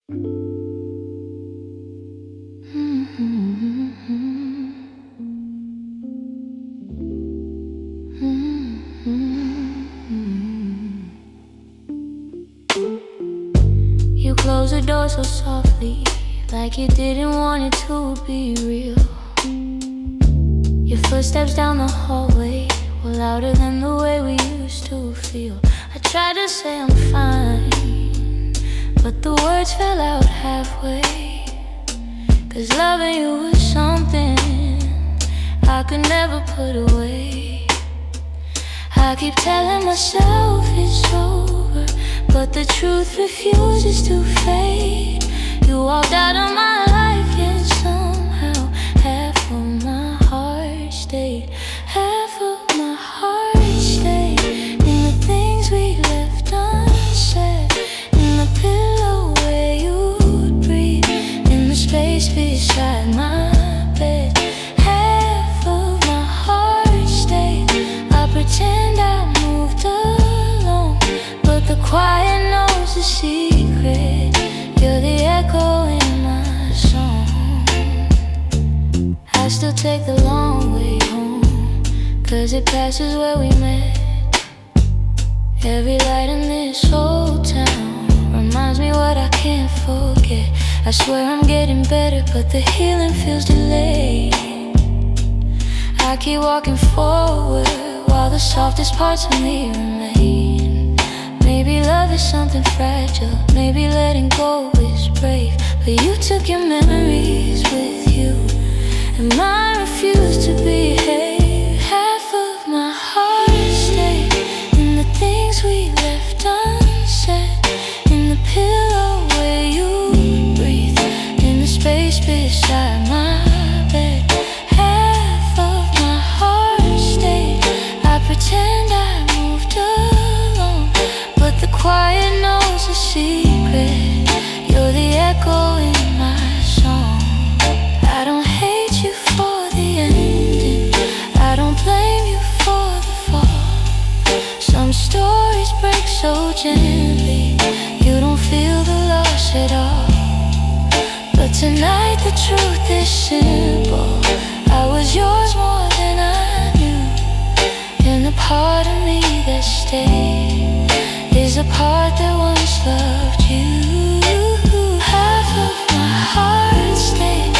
You close the door so softly, like you didn't want it to be real. Your footsteps down the hallway were louder than the way we used to feel. I tried to say I'm fine, but the words fell out halfway. 'Cause loving you was something I could never put away. I keep telling myself it's over, but the truth refuses to fade. You walked out of my life, yet somehow half of my heart stayed. Half of my heart stayed in the things we left unsaid, in the pillow where you'd breathe, in the space beside my bed. Half of my heart stayed. I pretend I moved along, but the quiet knows the secret. You're the echo in my song. I still take the long way home, 'cause it passes where we met. Every light in this old town reminds me what I can't forget. I swear I'm getting better, but the healing feels delayed. I keep walking forward while the softest parts of me remain. Maybe love is something fragile, maybe letting go is brave. But you took your memories with you, and mine refused to behave. Half of my heart stayed in the things we left unsaid, in the pillow where you breathe, in the space beside my bed. Half of my heart stayed. I pretend I moved along, but the quiet knows the secret. You're the echo in my song. I don't hate you for the ending, I don't blame you for the fall. Some stories break so gently, you don't feel the loss at all. But tonight the truth is simple, I was yours more than I knew. And the part of me that stayed is a part that once loved you. Half of my heart stayed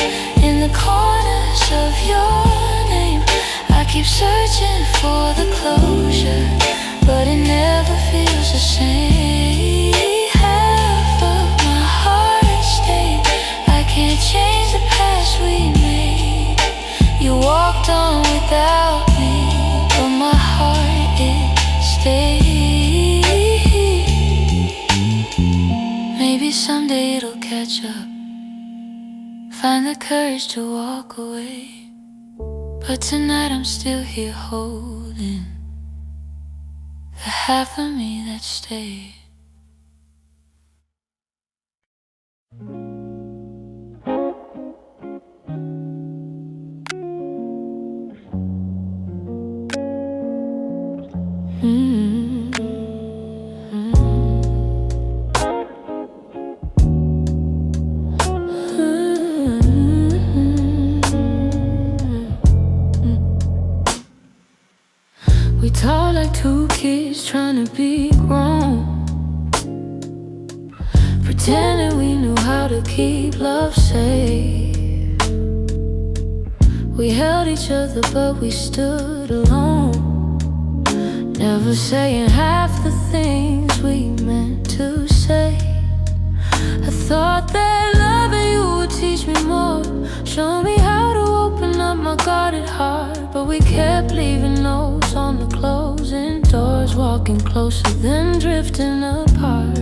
in the corners of your name. I keep searching for the closure, but it never feels the same. Half of my heart stayed. I can't change the past we made. You walked on without me, but my heart, it stayed. Maybe someday it'll catch up, find the courage to walk away. But tonight I'm still here holding the half of me that stayed. We talk like two kids trying to be grown, pretending we knew how to keep love safe. We held each other but we stood alone, never saying half the things we meant to say. I thought that loving you would teach me more, show me how to open up my guarded heart. But we kept leaving notes on the closing doors, walking closer then drifting apart.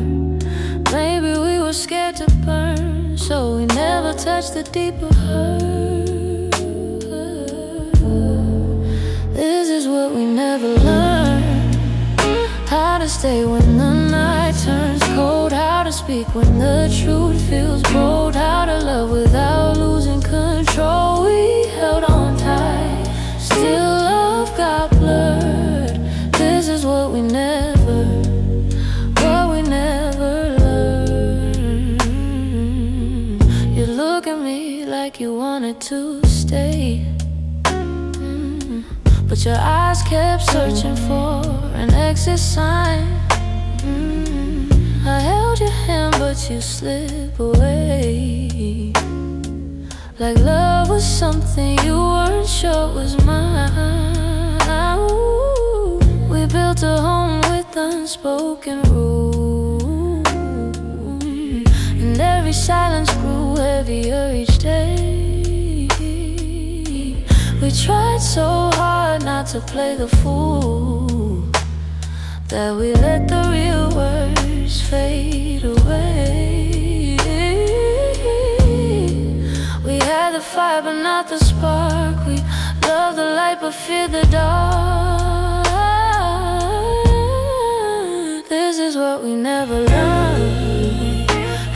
Maybe we were scared to burn, so we never touched the deeper hurt. This is what we never learned, how to stay when the night turns cold, how to speak when the truth feels bold, how to love without losing control. We held on tight, still love got blurred. This is what we never learned. look at me like you wanted to stay. But your eyes kept searching for an exit sign. I held your hand but you slip away, like love was something you weren't sure was mine. Ooh, we built a home with unspoken rules, and every silence grew heavier each day. We tried so hard not to play the fool, that we let the real words fade away. We had the fire but not the spark. We loved the light but feared the dark. This is what we never learned: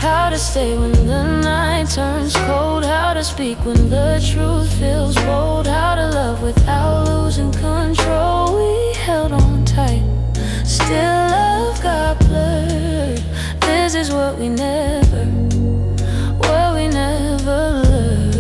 how to stay when the night turns cold, how to speak when the truth feels bold, how to love without losing control. We held on tight, still love got blurred. This is what we never learned.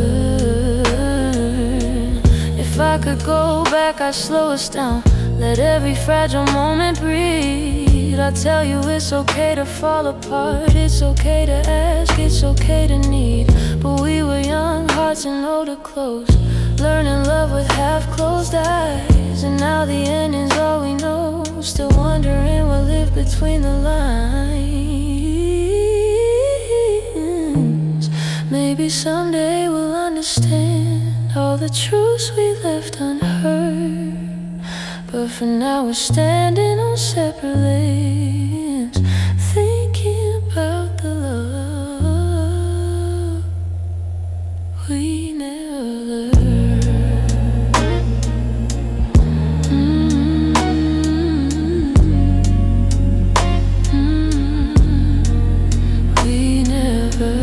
If I could go back, I'd slow us down, let every fragile moment breathe. I'd tell you it's okay to fall apart, it's okay to ask, it's okay to need. But we were young, hearts and older clothes, learning love with half-closed eyes. And now the end is all we know, still wondering what lived between the lines. Maybe someday we'll understand all the truths we left unheard. But for now we're standing on separate lanes, thinking about the love we never learned. We never.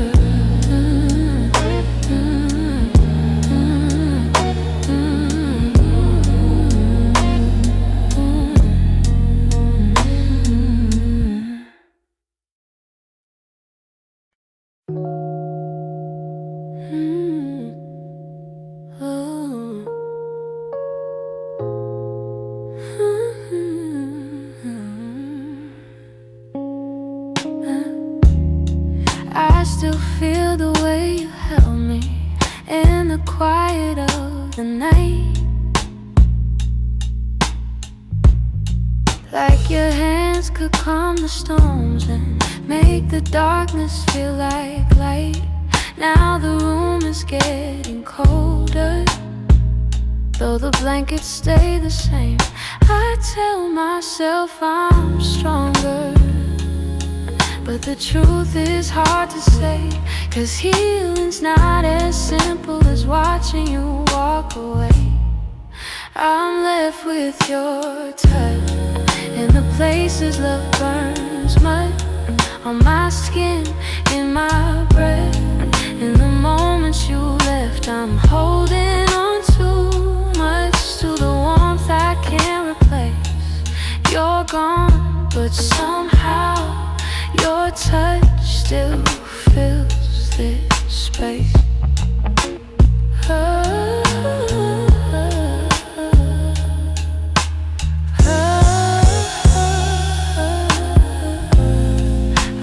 I still feel the way you held me in the quiet of the night, like your hands could calm the storms and make the darkness feel like light. Now the room is getting colder, though the blankets stay the same. I tell myself I'm stronger, but the truth is hard to say, 'cause healing's not as simple as watching you walk away. I'm left with your touch in the places love burns mud, on my skin, in my breath. In the moments you left, I'm holding on too much to the warmth I can't replace. You're gone, but somehow your touch still fills this space.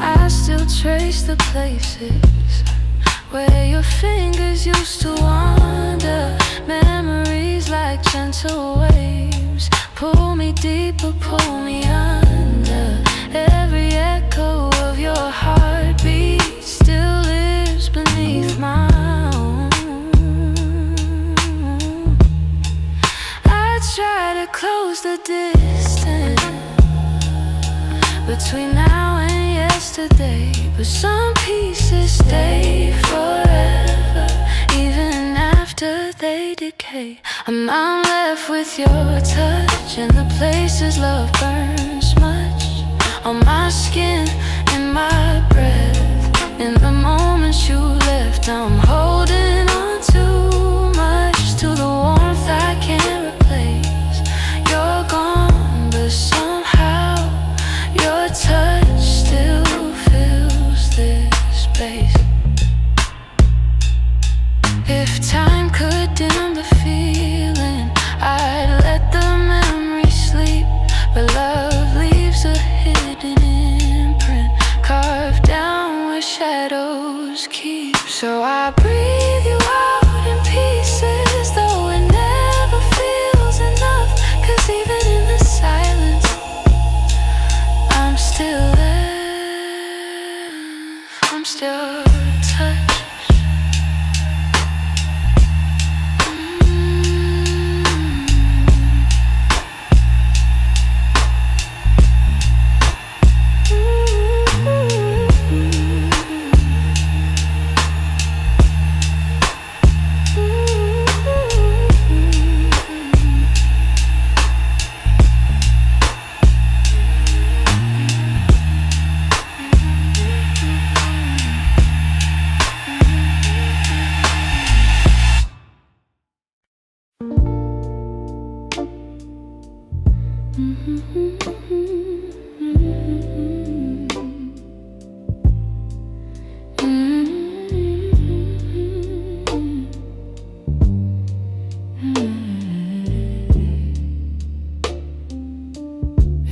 I still trace the places where your fingers used to wander. Memories like gentle waves pull me deeper, pull me under. Every echo of your heartbeat still lives beneath my own. I try to close the distance between now and yesterday, but some pieces stay forever, even after they decay. I'm left with your touch in the places love burns much, on my skin, in my breath. In the moments you left, I'm holding on too much to the warmth I can't replace. You're gone, but somehow your touch still fills this space. arms keep. So I breathe you out in pieces, though it never feels enough. 'Cause even in the silence, I'm still there. I'm still touched.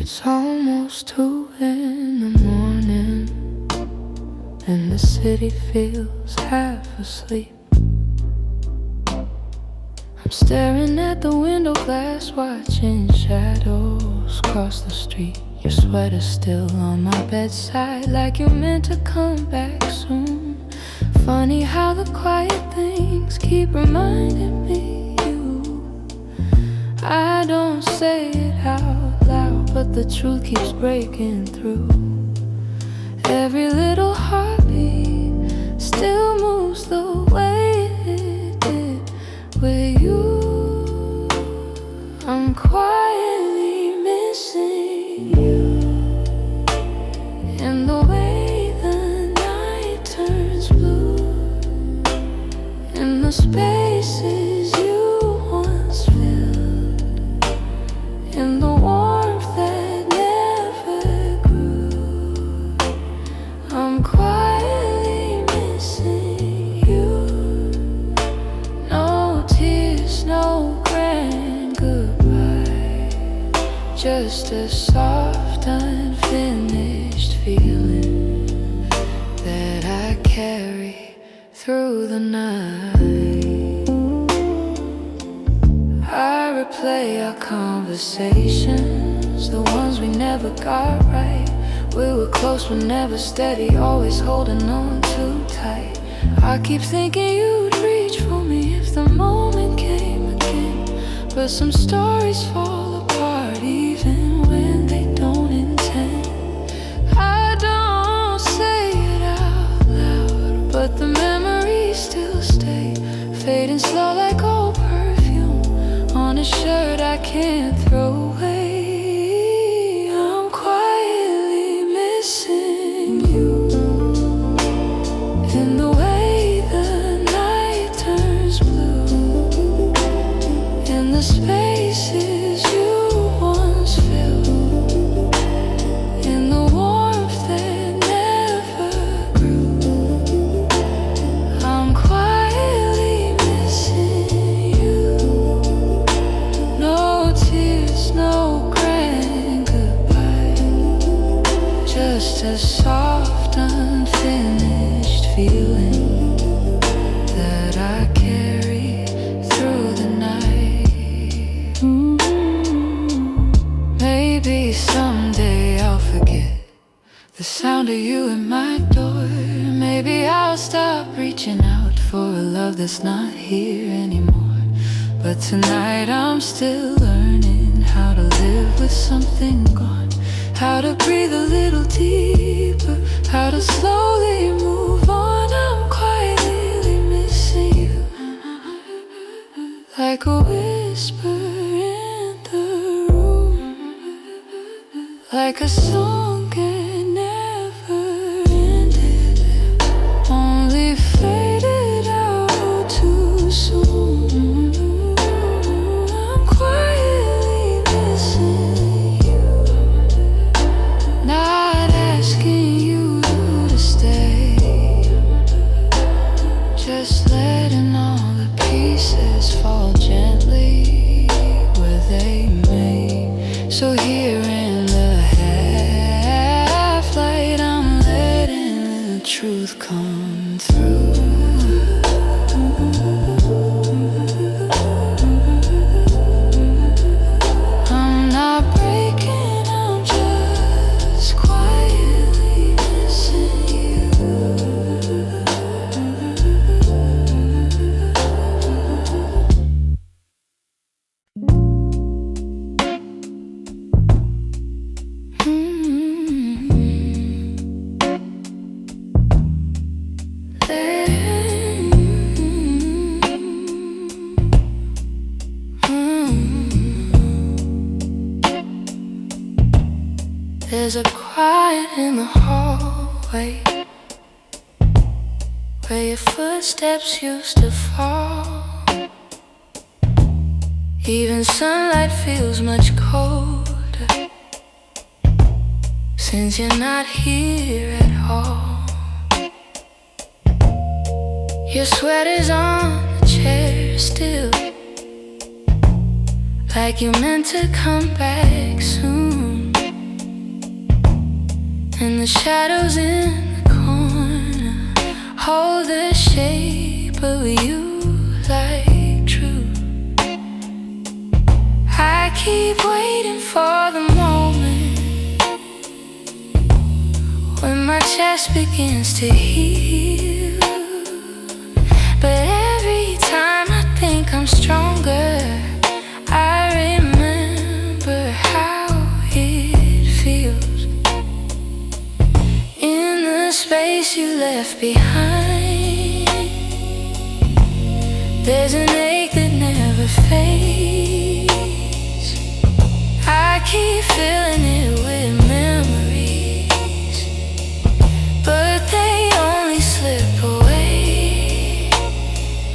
It's almost 2 in the morning, and the city feels half asleep. I'm staring at the window glass, watching shadows cross the street. Your sweater's still on my bedside, like you're meant to come back soon. Funny how the quiet things keep reminding me you. I don't say it out loud, but the truth keeps breaking through. Every little heartbeat still moves the way it did with you. I'm quietly missing you, in the way the night turns blue, in the spaces you once filled, in the warmth that never grew. I'm quietly missing you. No tears, no grand goodbye, just a soft, unfinished feeling that I carry through the night. I replay our conversations, the ones we never got right. We were close but never steady, always holding on too tight. I keep thinking you'd reach for me if the moment came again, but some stories fall apart even when they don't intend. I don't say it out loud, but the memories still stay, fading slow like old perfume on a shirt I can't throw away. I'm quietly missing you, in the way the night turns blue, in the spaces you once filled, in the warmth that never grew. I'm quietly missing you. No tears, no grand goodbye, just a soft, unfinished feeling that I carry through the night. Maybe someday I'll forget the sound of you at my door. Maybe I'll stop reaching out for a love that's not here anymore. But tonight I'm still learning how to live with something gone, how to breathe a little deeper, how to slowly move on. I'm quietly missing you, like a whisper in the room, like a song that never ended, only faded out too soon. I'm quietly missing you, not asking you to stay, just letting all the pieces fall gently where they may. So here in the truth come through. I'm not breaking, I'm just quietly missing you. There's a quiet in the hallway where your footsteps used to fall. Even sunlight feels much colder since you're not here at all. Your sweater's on the chair still, like you meant to come back soon. And the shadows in the corner hold the shape of you like truth. I keep waiting for the moment when my chest begins to heal. But every time I think I'm stronger, I remember how it feels. In the space you left behind, there's an ache that never fades. I keep filling it with memories, but they only slip away.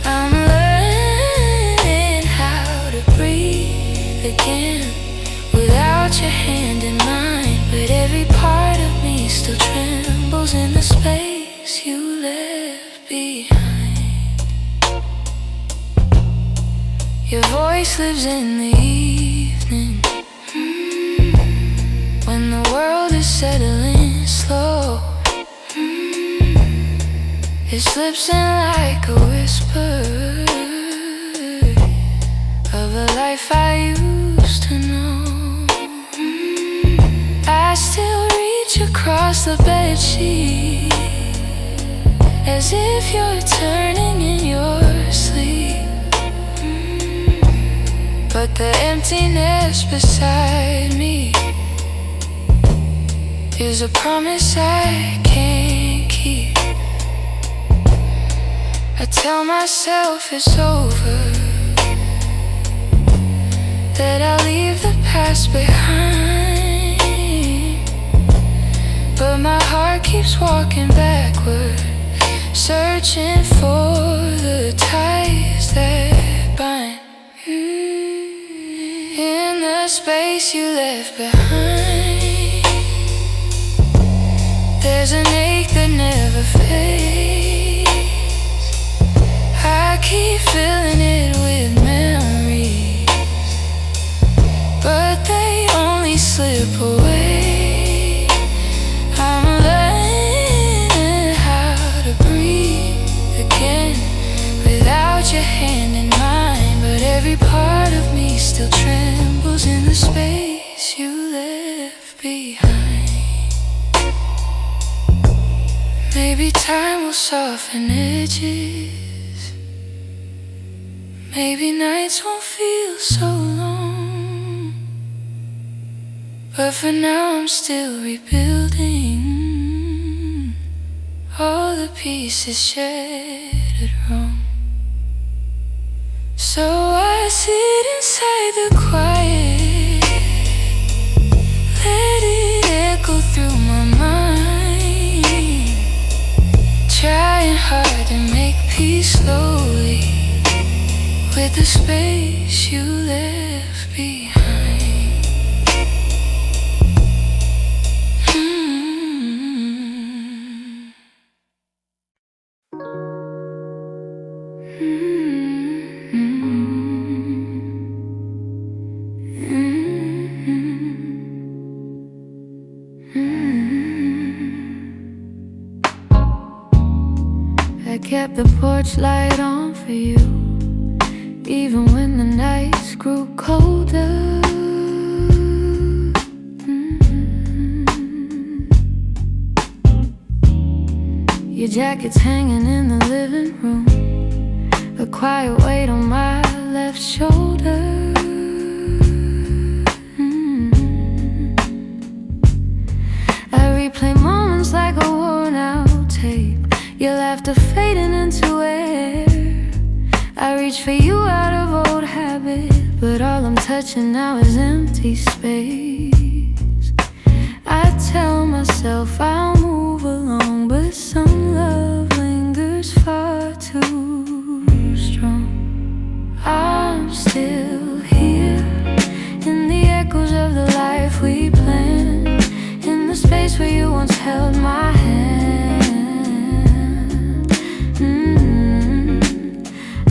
I'm learning how to breathe again without your hand in mine, but every part of me still trembles in the space you left behind. Your voice lives in the evening, when the world is settling slow. It slips in like a whisper of a life I used to know. I still reach across the bedsheet as if you're turning in your sleep. But the emptiness beside me is a promise I can't keep. I tell myself it's over, that I'll leave the past behind, but my heart keeps walking backward, searching for the ties that bind. In the space you left behind, there's an ache that never fades. I keep filling it with memories, but they only slip away. I'm learning how to breathe again without your hand in mine, but every part of me still trembles in the space you left behind. Maybe time will soften edges, maybe nights won't feel so long, but for now I'm still rebuilding all the pieces shattered wrong. So I sit inside the quiet, let it echo through my mind, trying hard to make peace slowly with the space you left behind. I kept the porch light on for you, even when the nights grew colder. Your jacket's hanging in the living room, a quiet weight on my left shoulder. I replay moments like a worn out tape, your laughter fading into air. I reach for you out of old habit, but all I'm touching now is empty space. I tell myself I'll move along, but some love lingers far too strong. I'm still here in the echoes of the life we planned, in the space where you once held my hand.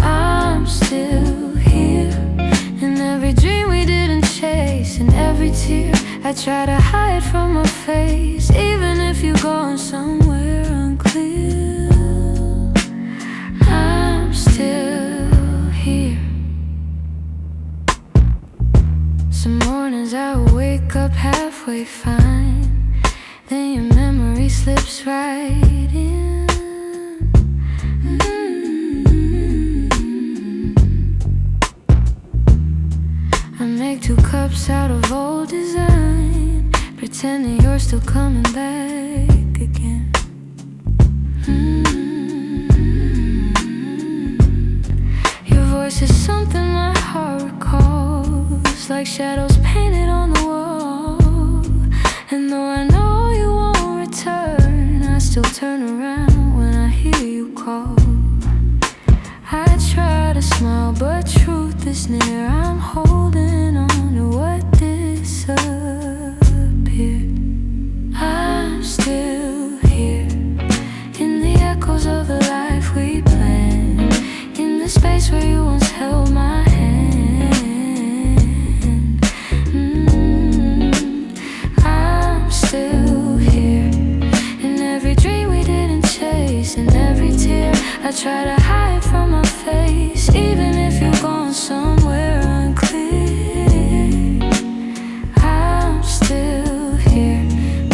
I'm still here in every dream we didn't chase, in every tear I try to hide from my face. Even if you're going somewhere unclear, I'm still here. Some mornings I wake up halfway fine, then your memory slips right in. I make 2 cups out of old design, pretending you're still coming back again. Your voice is something my heart recalls, like shadows painted on the wall. And though I know you won't return, I still turn around when I hear you call. I try to smile, but truth is near. I'm holding on to what disappeared. I'm still here in the echoes of the life we planned, in the space where you once held my hand. I'm still here in every dream we didn't chase, in every tear I try to hide from my face. Even if you're going somewhere unclear, I'm still here.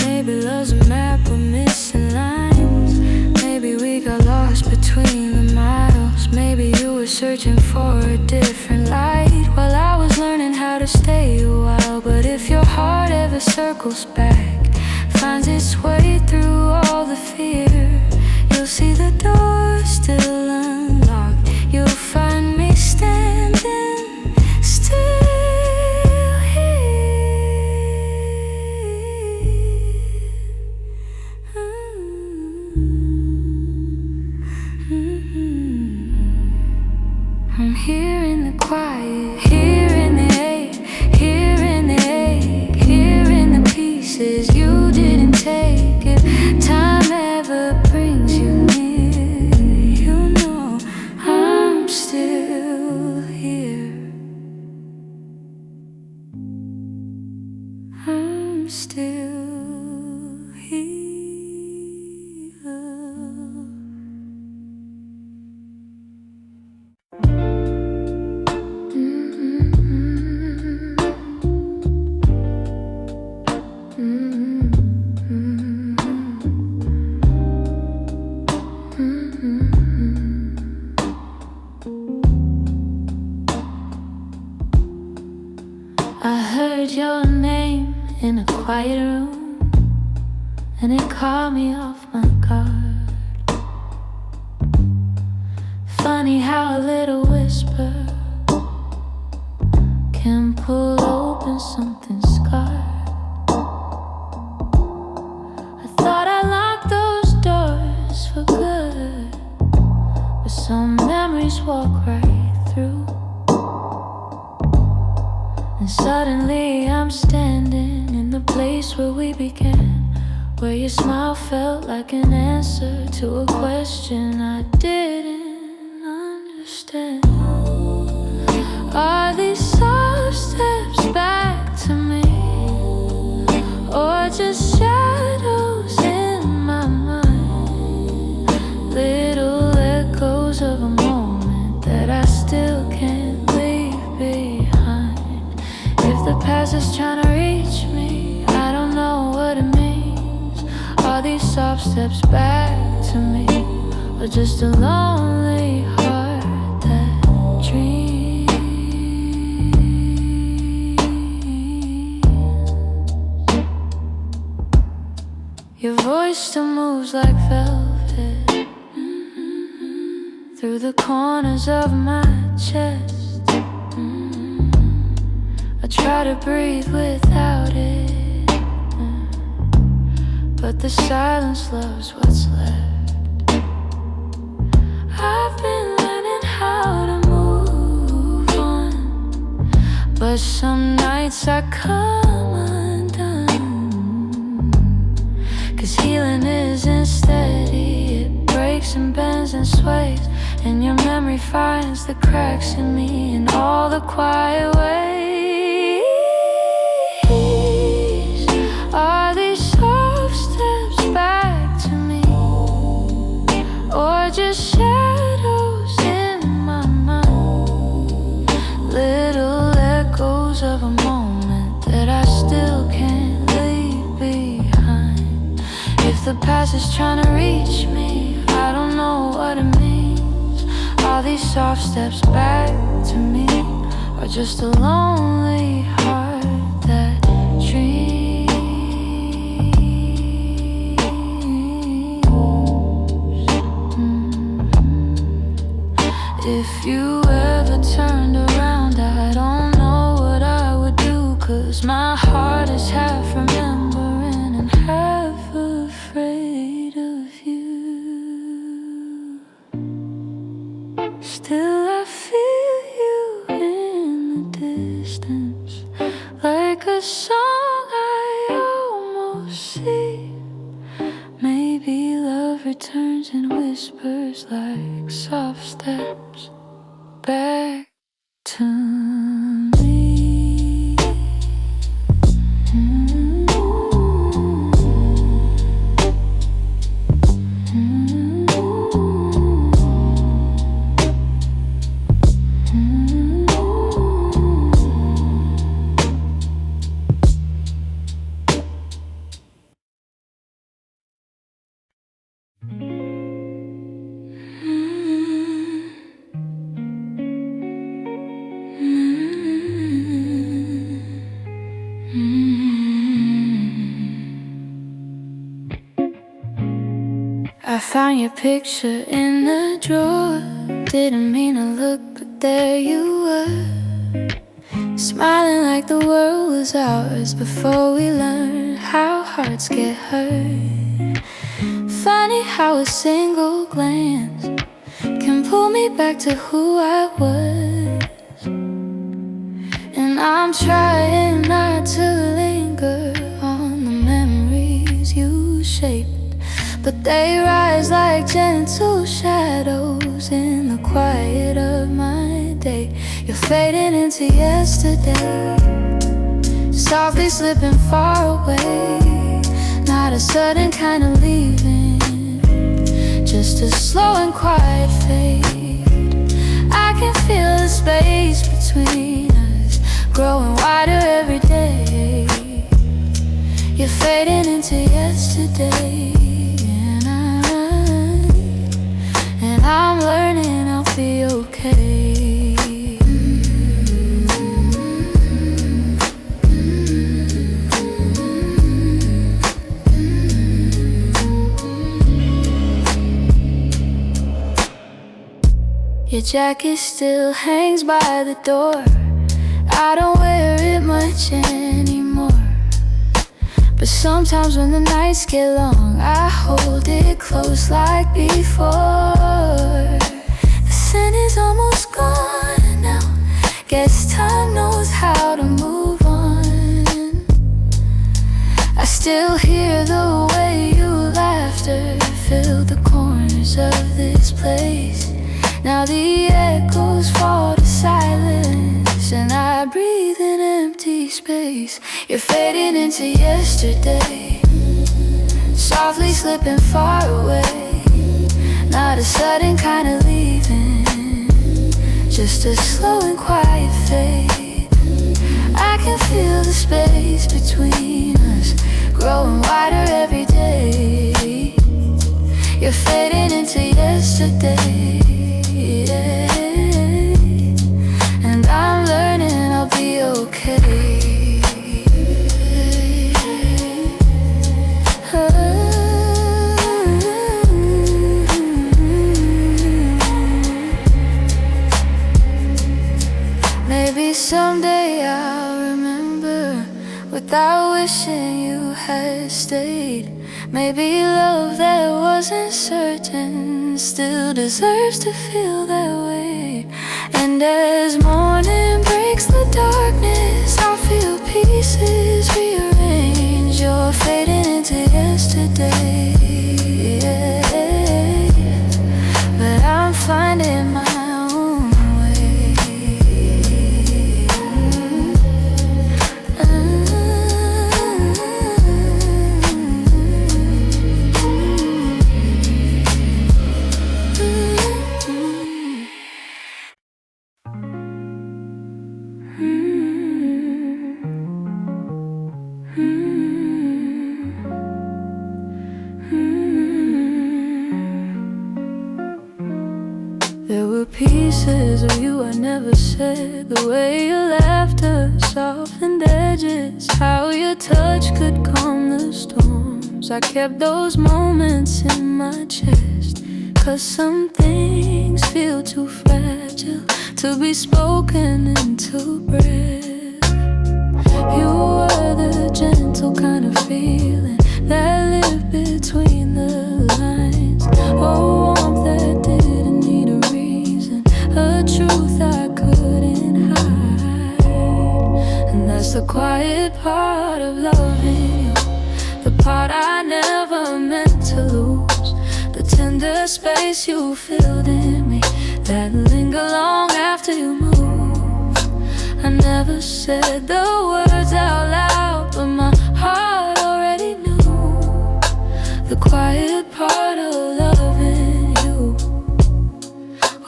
Maybe love's a map with missing lines, maybe we got lost between the miles. Maybe you were searching for a different light while I was learning how to stay a while. But if your heart ever circles back, finds its way through all the fear, you'll see the door still unlocked. You'll find me standing still here. I'm here in the quiet, here in the ache, here in the ache, here in the pieces you didn't take. If time ever brings you near, you know I'm still here. I'm still here. I heard your name in a quiet room, and it caught me off my guard. Funny how a little whisper can pull open something scarred. I thought I locked those doors for good, but some memories walk right through. And suddenly I'm standing in the place where we began, where your smile felt like an answer to a question I didn't understand. Are these soft steps back to me, or just shadows in my mind? Little is trying to reach me. I don't know what it means. All these soft steps back to me, or just a lonely heart that dreams. Your voice still moves like velvet through the corners of my chest. I try to breathe without it, but the silence loves what's left. I've been learning how to move on, but some nights I come undone. 'Cause healing isn't steady, it breaks and bends and sways, and your memory finds the cracks in me in all the quiet ways. Are these soft steps back to me, or just shadows in my mind? Little echoes of a moment that I still can't leave behind. If the past is trying to reach me, I don't know what it means. All these soft steps back to me, or just a lonely heart that dreams. If you ever turned around, I don't know what I would do, 'cause my heart is half remembering and half afraid of you. Still I feel you in the distance, like a song I almost see. Maybe love returns and whispers like soft steps back to me. I found your picture in the drawer. Didn't mean to look, but there you were, smiling like the world was ours before we learned how hearts get hurt. Funny how a single glance can pull me back to who I was. And I'm trying not to linger on the memories you shaped, but they rise like gentle shadows in the quiet of my day. You're fading into yesterday, softly slipping far away. Not a sudden kind of leaving, just a slow and quiet fade. I can feel the space between us growing wider every day. You're fading into yesterday, and I'm learning I'll be okay. Your jacket still hangs by the door. I don't wear it much anymore, but sometimes when the nights get long, I hold it close like before. The scent is almost gone now, guess time knows how to move on. I still hear the way your laughter filled the corners of this place. Now the echoes fall to silence, and I breathe in empty space. You're fading into yesterday, softly slipping far away. Not a sudden kind of leaving, just a slow and quiet fade. I can feel feel the space between us growing wider every day. You're fading into yesterday, yeah. And I'm learning I'll be okay. Maybe someday I'll remember without wishing you had stayed. Maybe love that wasn't certain still deserves to feel that way. And as morning breaks the darkness, I'll feel pieces rearrange. You're fading into yesterday, yeah. But I'm finding my own way. There were pieces of you I never said. The way your laughter softened edges, how your touch could calm the storms. I kept those moments in my chest, 'cause some things feel too fragile to be spoken into breath. You were the gentle kind of feeling that lived between the lines. Oh, warmth that didn't need a reason, a truth I couldn't hide. And that's the quiet part of loving you, the part I never meant to lose. The tender space you filled in me that linger long after you move. I never said the words out loud, but my heart already knew. The quiet part of loving you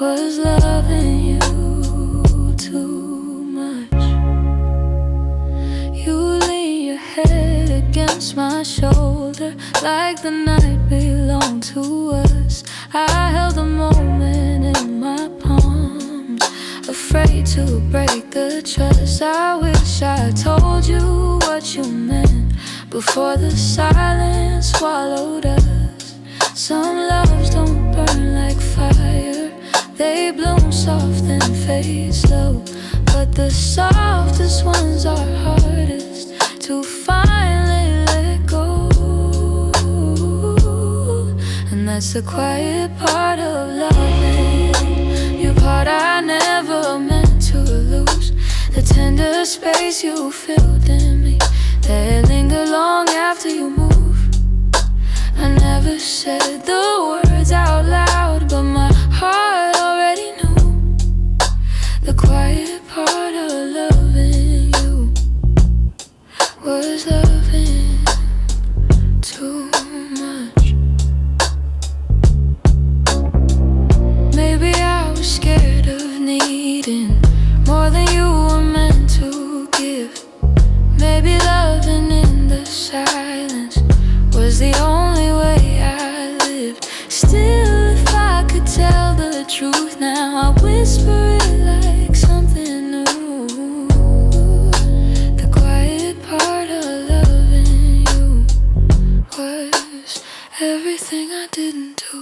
was loving you too much. You lean your head against my shoulder like the night belonged to us. I held the moment in my palms, afraid to break the trust. I wish I told you what you meant before the silence swallowed us. Some loves don't burn like fire, they bloom soft and fade slow. But the softest ones are hardest to finally let go. And that's the quiet part of loving, your part I never meant to lose. The tender space you filled in me that linger long after you move. I never said the words out loud, but my heart already knew. The quiet part of loving you was loving too much. Maybe I was scared of needing more than you were meant to give. Maybe loving in the silence was the only way I lived. Still, if I could tell the truth now, I'd whisper it like something new. The quiet part of loving you was everything I didn't do.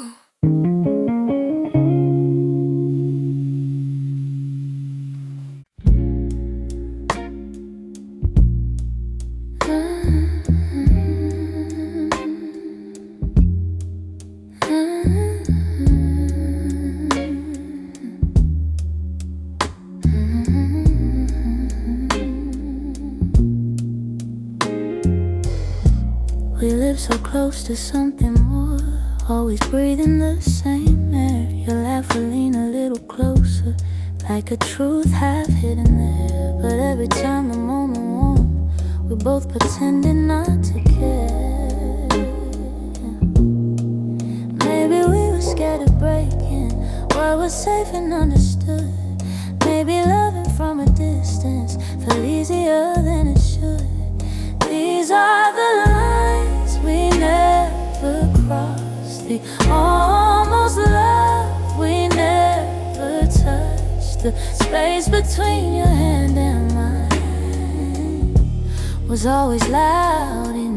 We live so close to something more, always breathing the same air. Your laugh will lean a little closer, like a truth half hidden there. But every time the moment warm, we're both pretending not to care. Maybe we were scared of breaking what was safe and understood. Maybe loving from a distance felt easier than it should. These are the lines we never crossed, the almost love we never touched. The space between your hand and mine was always loud enough.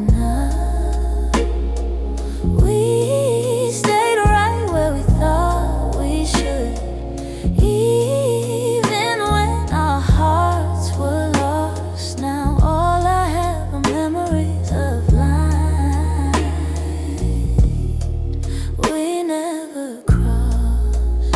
We stayed right where we thought we should, even when our hearts were lost. Now all I have are memories of lines we never crossed.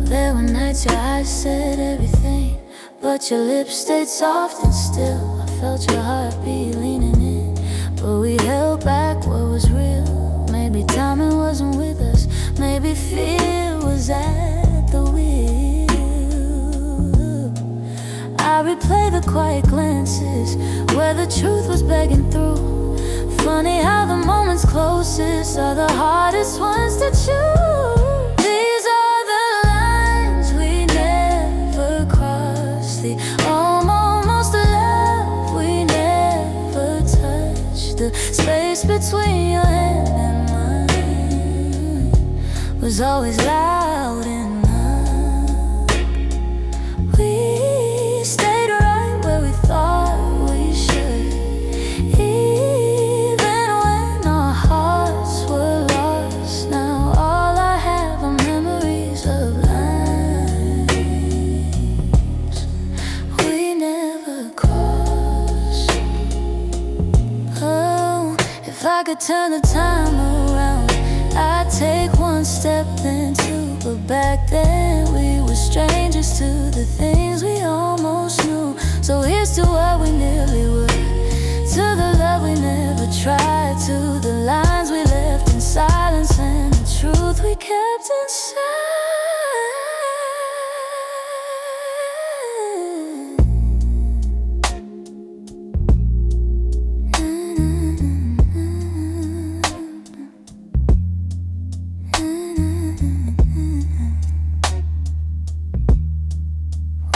There were nights your eyes said everything, but your lips stayed soft and still. I felt your heartbeat leaning in, but we held back what was real. Maybe timing wasn't with us, maybe fear was at the wheel. I replay the quiet glances where the truth was begging through. Funny how the moments closest are the hardest ones to choose. These are the lines we never crossed, the almost love we never touched. The space between your hand and mine was always loud enough. We stayed right where we thought we should, even when our hearts were lost. Now all I have are memories of lines we never crossed. Oh, if I could turn the time around, I'd take one step then two. But back then we were strangers to the things we almost knew. So here's to what we nearly were, to the love we never tried, to the lines we left in silence and the truth we kept inside.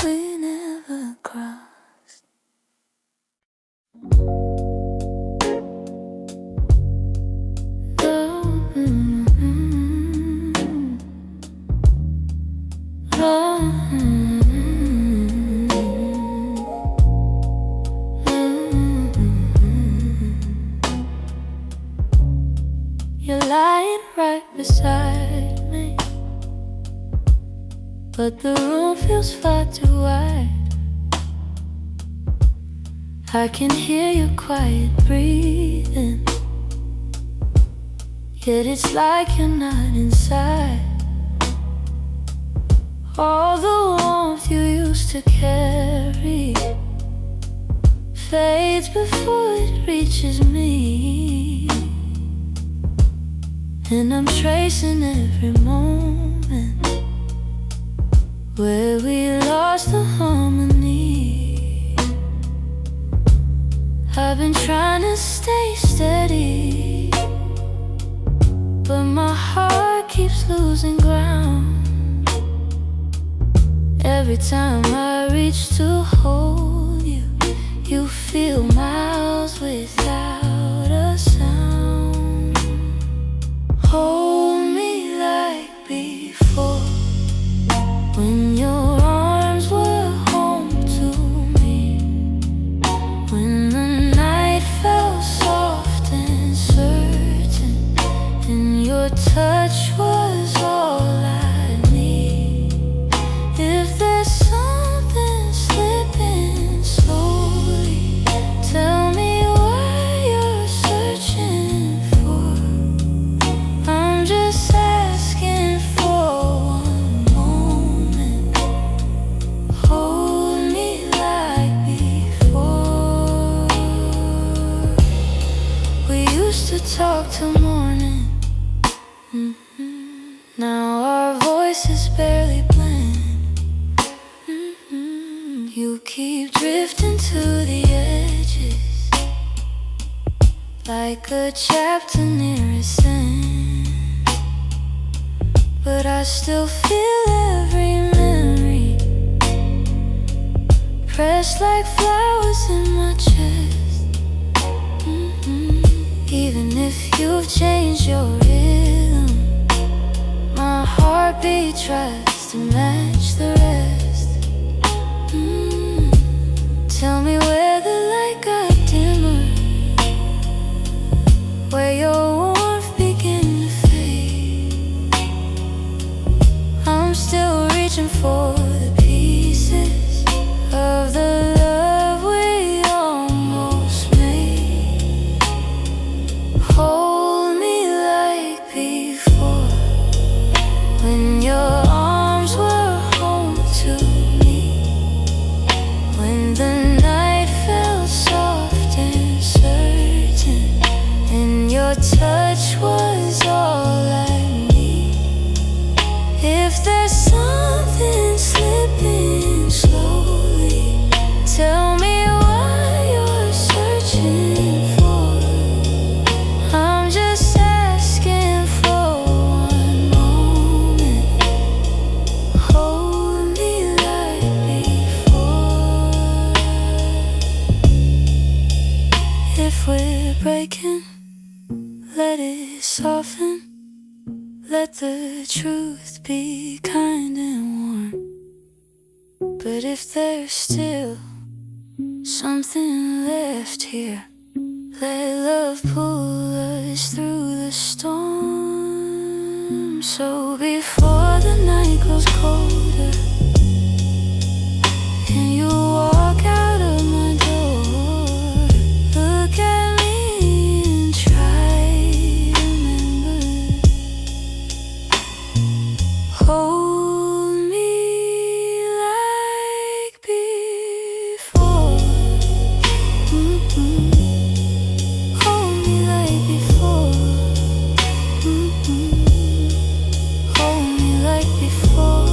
We never crossed. You're lying right beside me, but the room feels far too wide. I can hear your quiet breathing, yet it's like you're not inside. All the warmth you used to carry fades before it reaches me, and I'm tracing every moment where we lost the harmony. I've been trying to stay steady, but my heart keeps losing ground. Every time I reach to hold you, you feel miles without a sound. Hold me like before, when your arms were home to me, when the night felt soft and certain, and your touch was all I need. If there's something slipping slowly, tell me what you're searching for. I'm just asking for one moment. Hold me like before. We used to talk till morning. Now our voices barely blend. You keep drifting to the edges, like a chapter near its end. But I still feel every memory pressed like flowers in my chest. Even if you've changed your rhythm, my heartbeat tries to match the rest. Tell me where the light got dimmer, where your warmth began to fade. I'm still reaching for the pieces of the love we almost made. Hold me like before, when your arms were home to me, when the night felt soft and certain, and your touch was all I need. If there's something slipping slowly, tell me what you're searching for. I'm just asking for one moment. Hold me like before. If we're breaking, let it soften. Let the truth be kind and warm. But if there's still something left here, let love pull us through the storm. So before the night grows colder and you walk out of my door, look at me and try to remember. Hold me like before. Hold me like before. Hold me like before.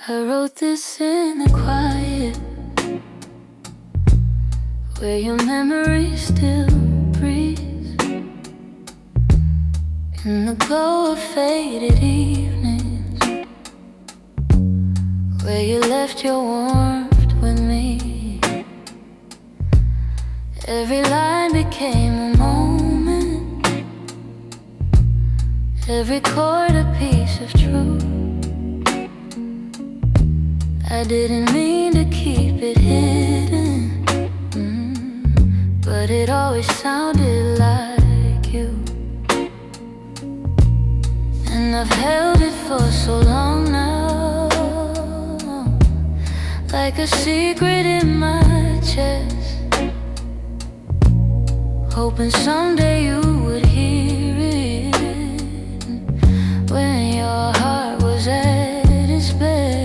I wrote this in the quiet, where your memory still breathes, in the glow of faded evenings, where you left your warmth with me. Every line became a moment, every chord a piece of truth. I didn't mean to keep it hidden, but it always sounded like you. And I've held it for so long now, like a secret in my chest, hoping someday you would hear it, when your heart was at its best.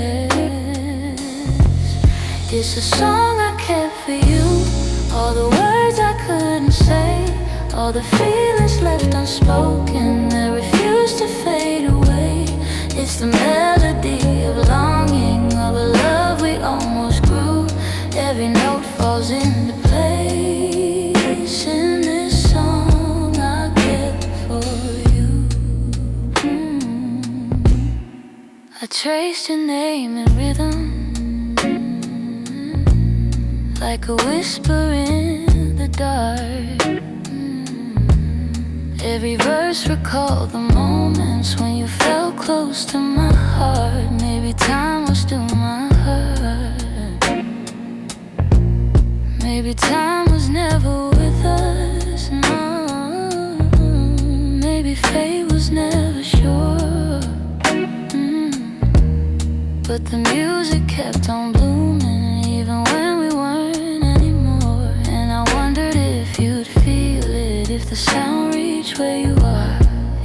It's a song I kept for you, all the words I couldn't say, all the feelings left unspoken that refuse to fade away. It's the melody of longing, of a love we almost grew. Every note falls into place in this song I kept for you. I traced your name in rhythm, like a whisper in the dark. Every verse recalled the moments when you felt close to my heart. Maybe time was still my heart. Maybe time was never with us, no. Maybe fate was never sure. But the music kept on blooming, even when we weren't anymore. And I wondered if you'd feel it, if the sound reached where you are,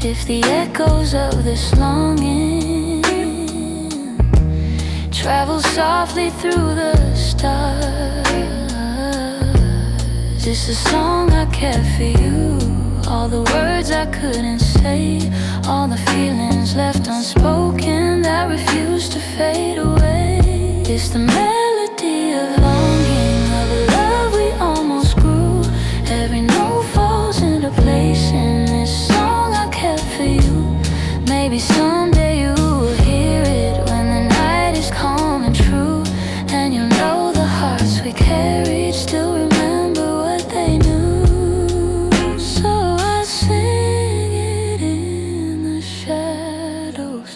if the echoes of this longing travel softly through the stars. It's a song I kept for you, all the words I couldn't say, all the feelings left unspoken that refuse to fade away. It's the melody of longing, of a love we almost grew. Every note falls into place in this song I kept for you. Maybe someday you will hear it when the night is calm and true, and you'll know the hearts we carried still remember what they knew. So I sing it in the shadows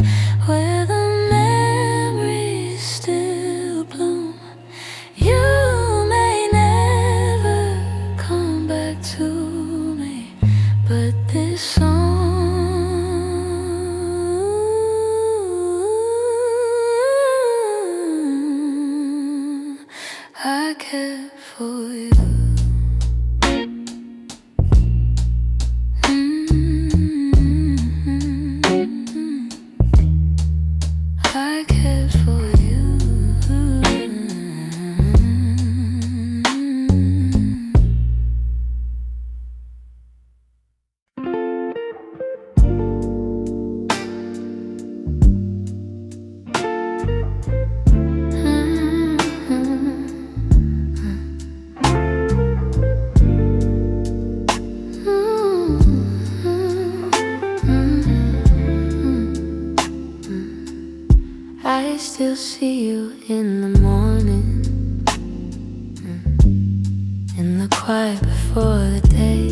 where the memories still bloom. You may never come back to me, but this song I kept for you. I cared for you. I still see you in the morning, in the quiet before the day.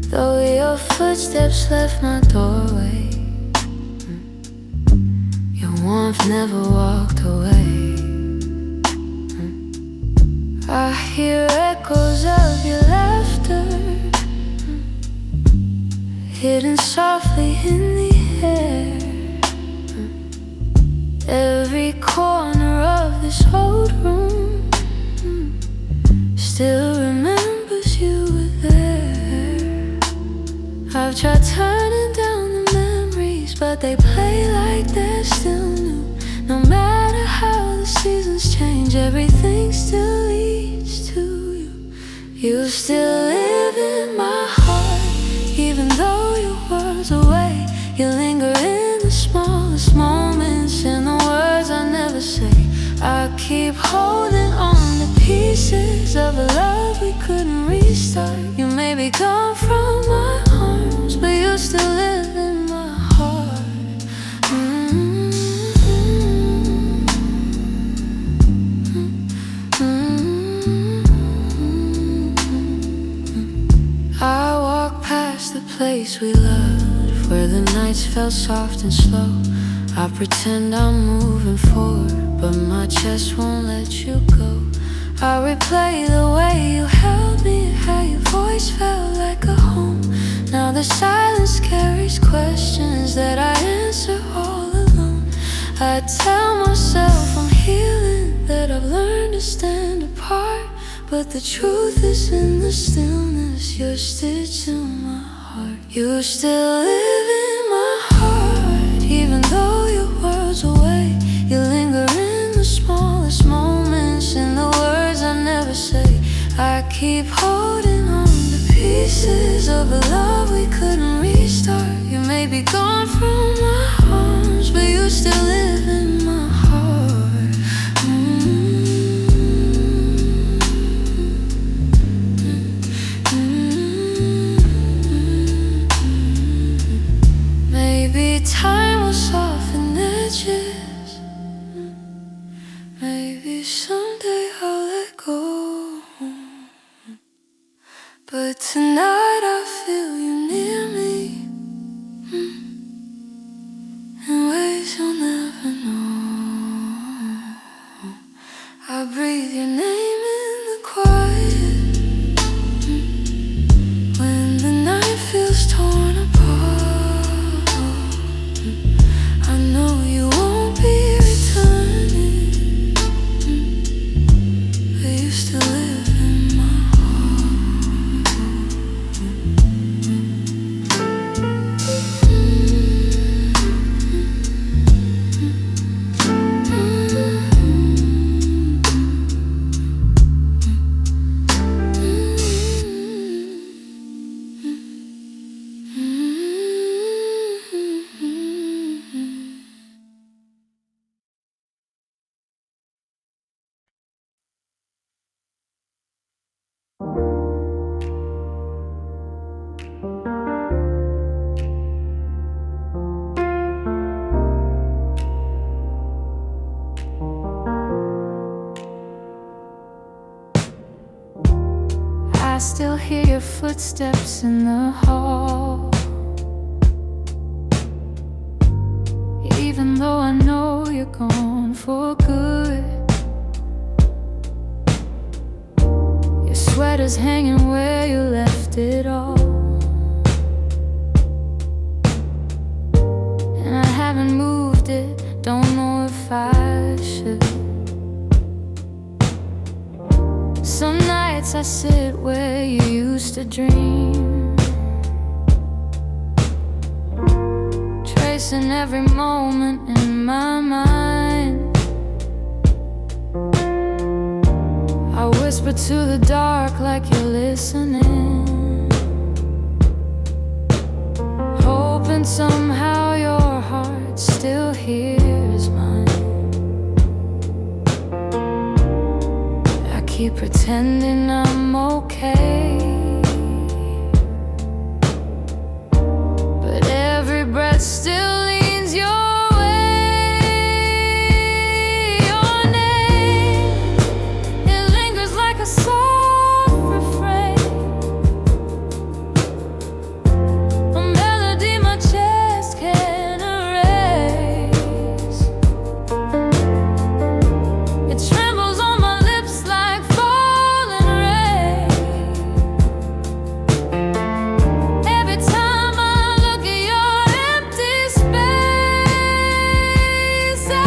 Though your footsteps left my doorway, your warmth never walked away. I hear echoes of your laughter, hidden softly in the air. Every corner of this old room still remembers you were there. I've tried turning down the memories, but they play like they're still new. No matter how the seasons change, everything still leads to you. You still live in my heart, even though your world's away. You linger in the smallest moments, in the words I never say. I keep holding on to pieces of a love we couldn't restart. You may be gone from my arms, but you still live in my heart. I walk past the place we loved, where the nights felt soft and slow. I pretend I'm moving forward, but my chest won't let you go. I replay the way you held me, how your voice felt like a home. Now the silence carries questions that I answer all alone. I tell myself I'm healing, that I've learned to stand apart, but the truth is in the stillness. You're stitched in my heart. You still live in my heart, even though your world's away. You linger in the smallest moments, in the words I never say. I keep holding on to pieces of a love we couldn't restart. You may be gone from my arms, but you still live in my heart. Maybe time will soften edges. Maybe someday I'll let go. But tonight I feel you near me, in ways you'll never know. I breathe your name in the quiet, when the night feels torn apart. I know you won't be returning, but you still live in my heart. still hear your footsteps in the hall. Even though I know you're gone for good, your sweater's hanging where you left it all. And I haven't moved it, don't know if I should. Some nights I sit where you used to dream, tracing every moment in my mind. I whisper to the dark like you're listening, hoping somehow your heart still hears mine. I keep pretending I'm okay, but every breath still leans your way. Your name, it lingers like a soft refrain, a melody my chest can't erase. It trembles on my lips like falling rain. Every time I look at your empty space, I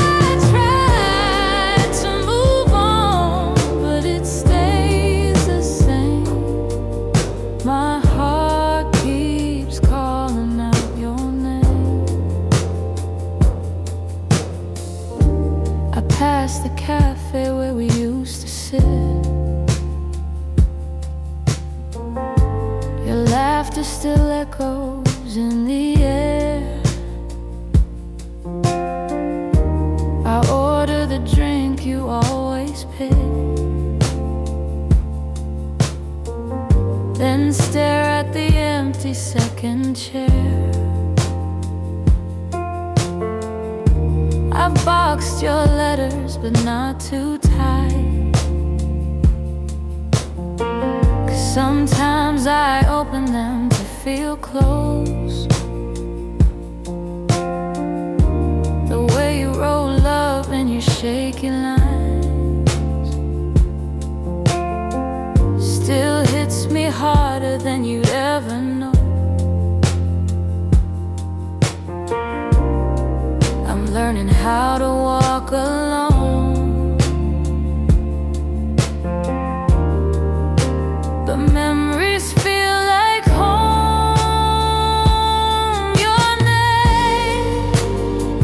try to move on, but it stays the same. My heart keeps calling out your name. I pass the cafe where we used to sit. Your laughter still echoes in the air. I order the drink you always pick, then stare at the empty second chair. I've boxed your letters, but not too tight, 'cause sometimes I open them to feel close. The way you roll love in your shaky lines still hits me harder than you'd ever know. I'm learning how to walk alone, but memories feel like home. Your name,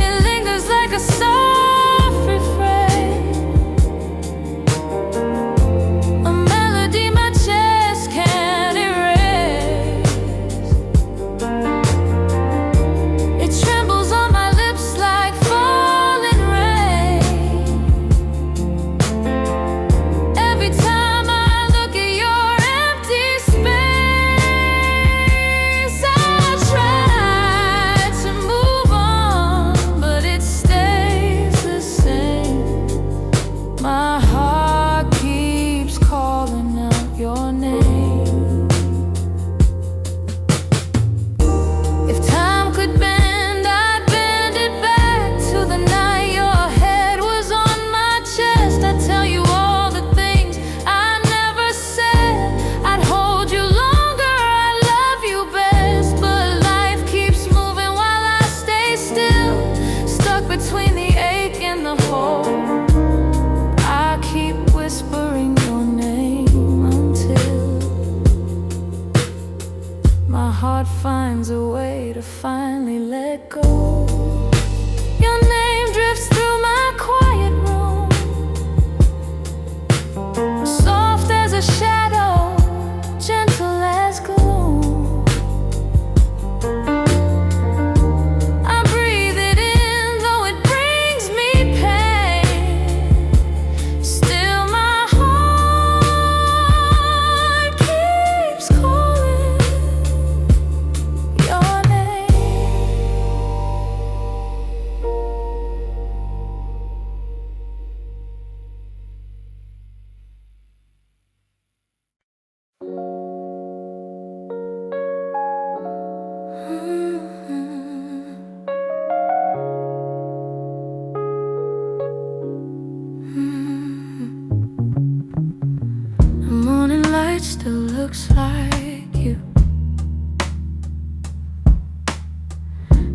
it lingers like a soft refrain, a melody my chest can't erase. It trembles on my lips like falling rain. Every time I look at your empty space, I try to move on, but it stays the same. My heart keeps calling out your name. If time could bend, I'd bend it back to the night your head was on my chest. I'd tell you all the things I never said. I'd hold you longer, I love you best. But life keeps moving while I stay still, stuck between the ache and the hole. I keep whispering your name until my heart finds a way to finally let go. Your name drifts through my quiet room, soft as a shadow, gentle as gloom. I breathe it in, though it brings me pain. Still, my heart keeps calling your name. looks like you.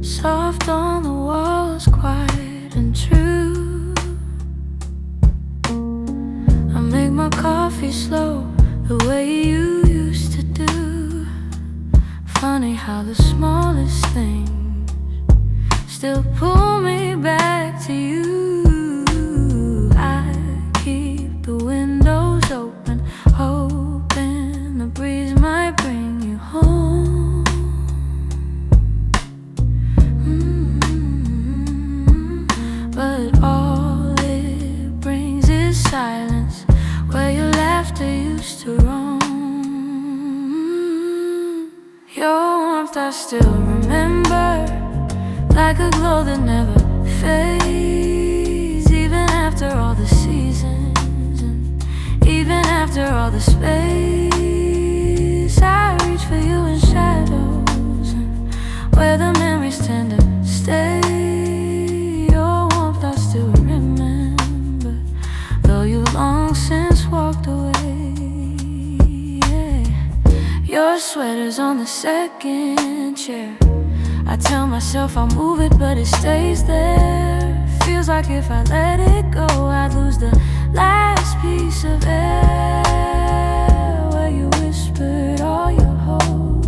Soft on the walls, quiet and true. I make my coffee slow, the way you used to do. Funny how the smallest things still pull me back to you. I keep the windows open, hoping the breeze might bring you home. But all it brings is silence, where your laughter used to roam. Your warmth I still remember, like a glow that never fades. Even after all the seasons, and even after all the space, I reach for you in shadows, and where the memories tend to stay. Your warmth I still remember, though you've long since walked away. Yeah. Your sweater's on the second chair. I tell myself I'll move it, but it stays there. Feels like if I let it go, I'd lose the last piece of air, where you whispered all your hope,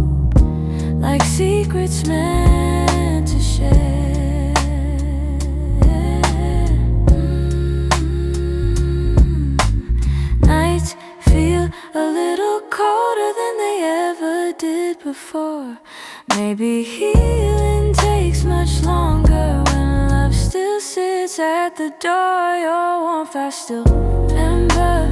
like secrets meant to share. Nights feel a little colder than they ever did before. Maybe healing takes much longer when love still sits at the door. Your warmth I still remember,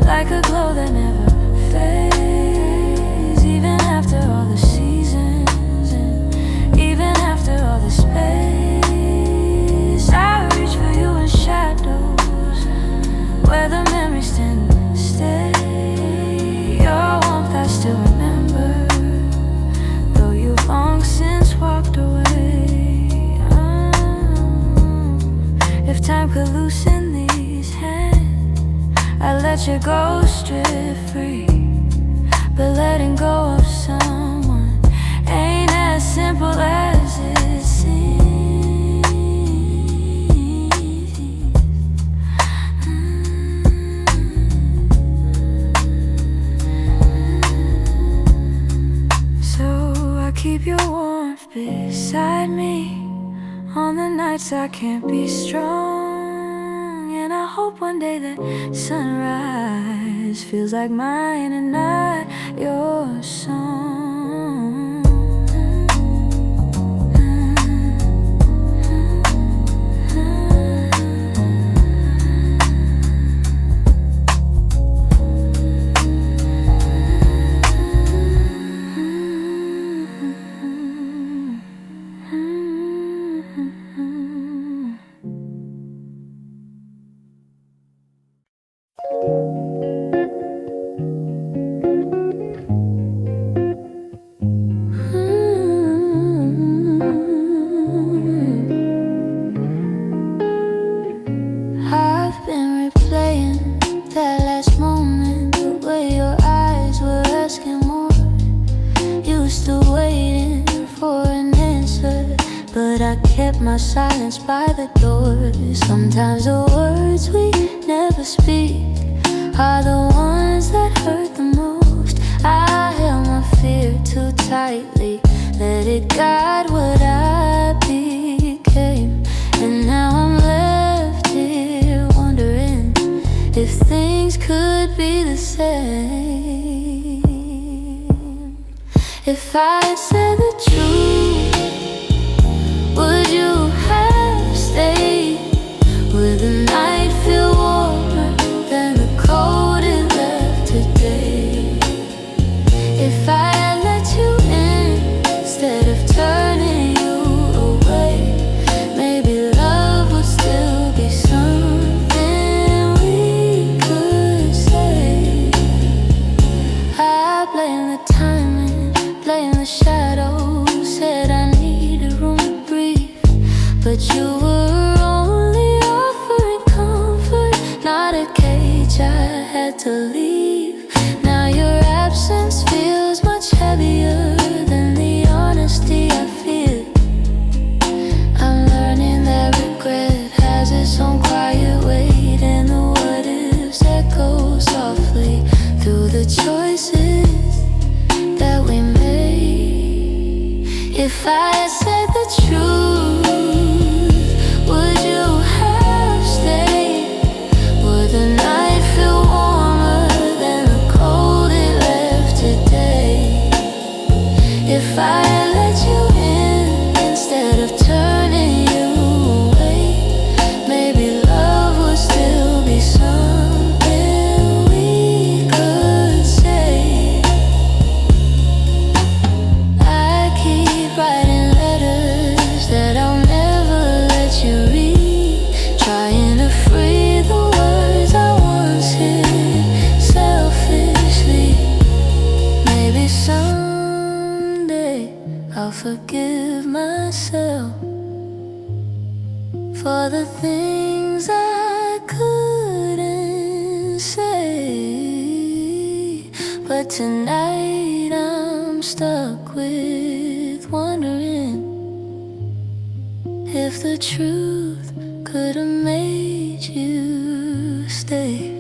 like a glow that never fades. Even after all the seasons, and even after all the space, I reach for you in shadows, where the memories tend to stay. Your warmth I still remember, long since walked away. If time could loosen these hands, I'd let you go strip free. But letting go of someone ain't as simple as it seems. Keep your warmth beside me on the nights I can't be strong. And I hope one day that sunrise feels like mine and not your song. My silence by the door. Sometimes the words we never speak are the ones that hurt the most. I held my fear too tightly, let it guide what I became. And now I'm left here wondering if things could be the same. If I had said the truth, would you have stayed? Would the night feel warmer than the cold it left today? If I had let you in instead of turning you away, maybe love would still be something we could say. I blame the timing, blame the shadows, said I needed room to breathe, but you were only offering comfort, not a cage I had to leave. Now you're absent If I had said the truth, would you have stayed? Would the night feel warmer than the cold it left today? If I had let you in instead of turning you away, maybe love would still be something we could say. I keep writing letters that I'll never let you read, trying to free the words I once hid selfishly. Maybe someday I'll forgive myself for the things I couldn't say. But tonight I'm stuck with wondering if the truth could have made you stay.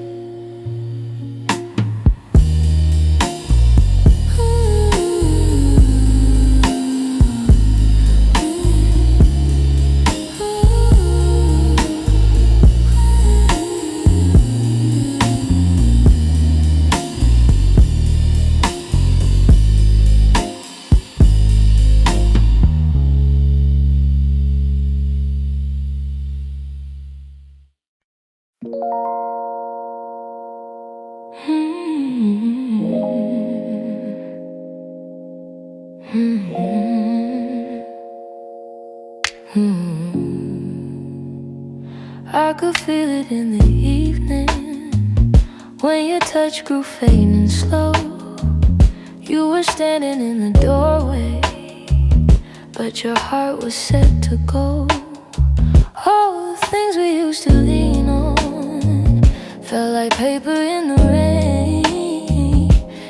I could feel it in the evening when your touch grew faint and slow. You were standing in the doorway, but your heart was set to go. All the things we used to lean on felt like paper in the rain,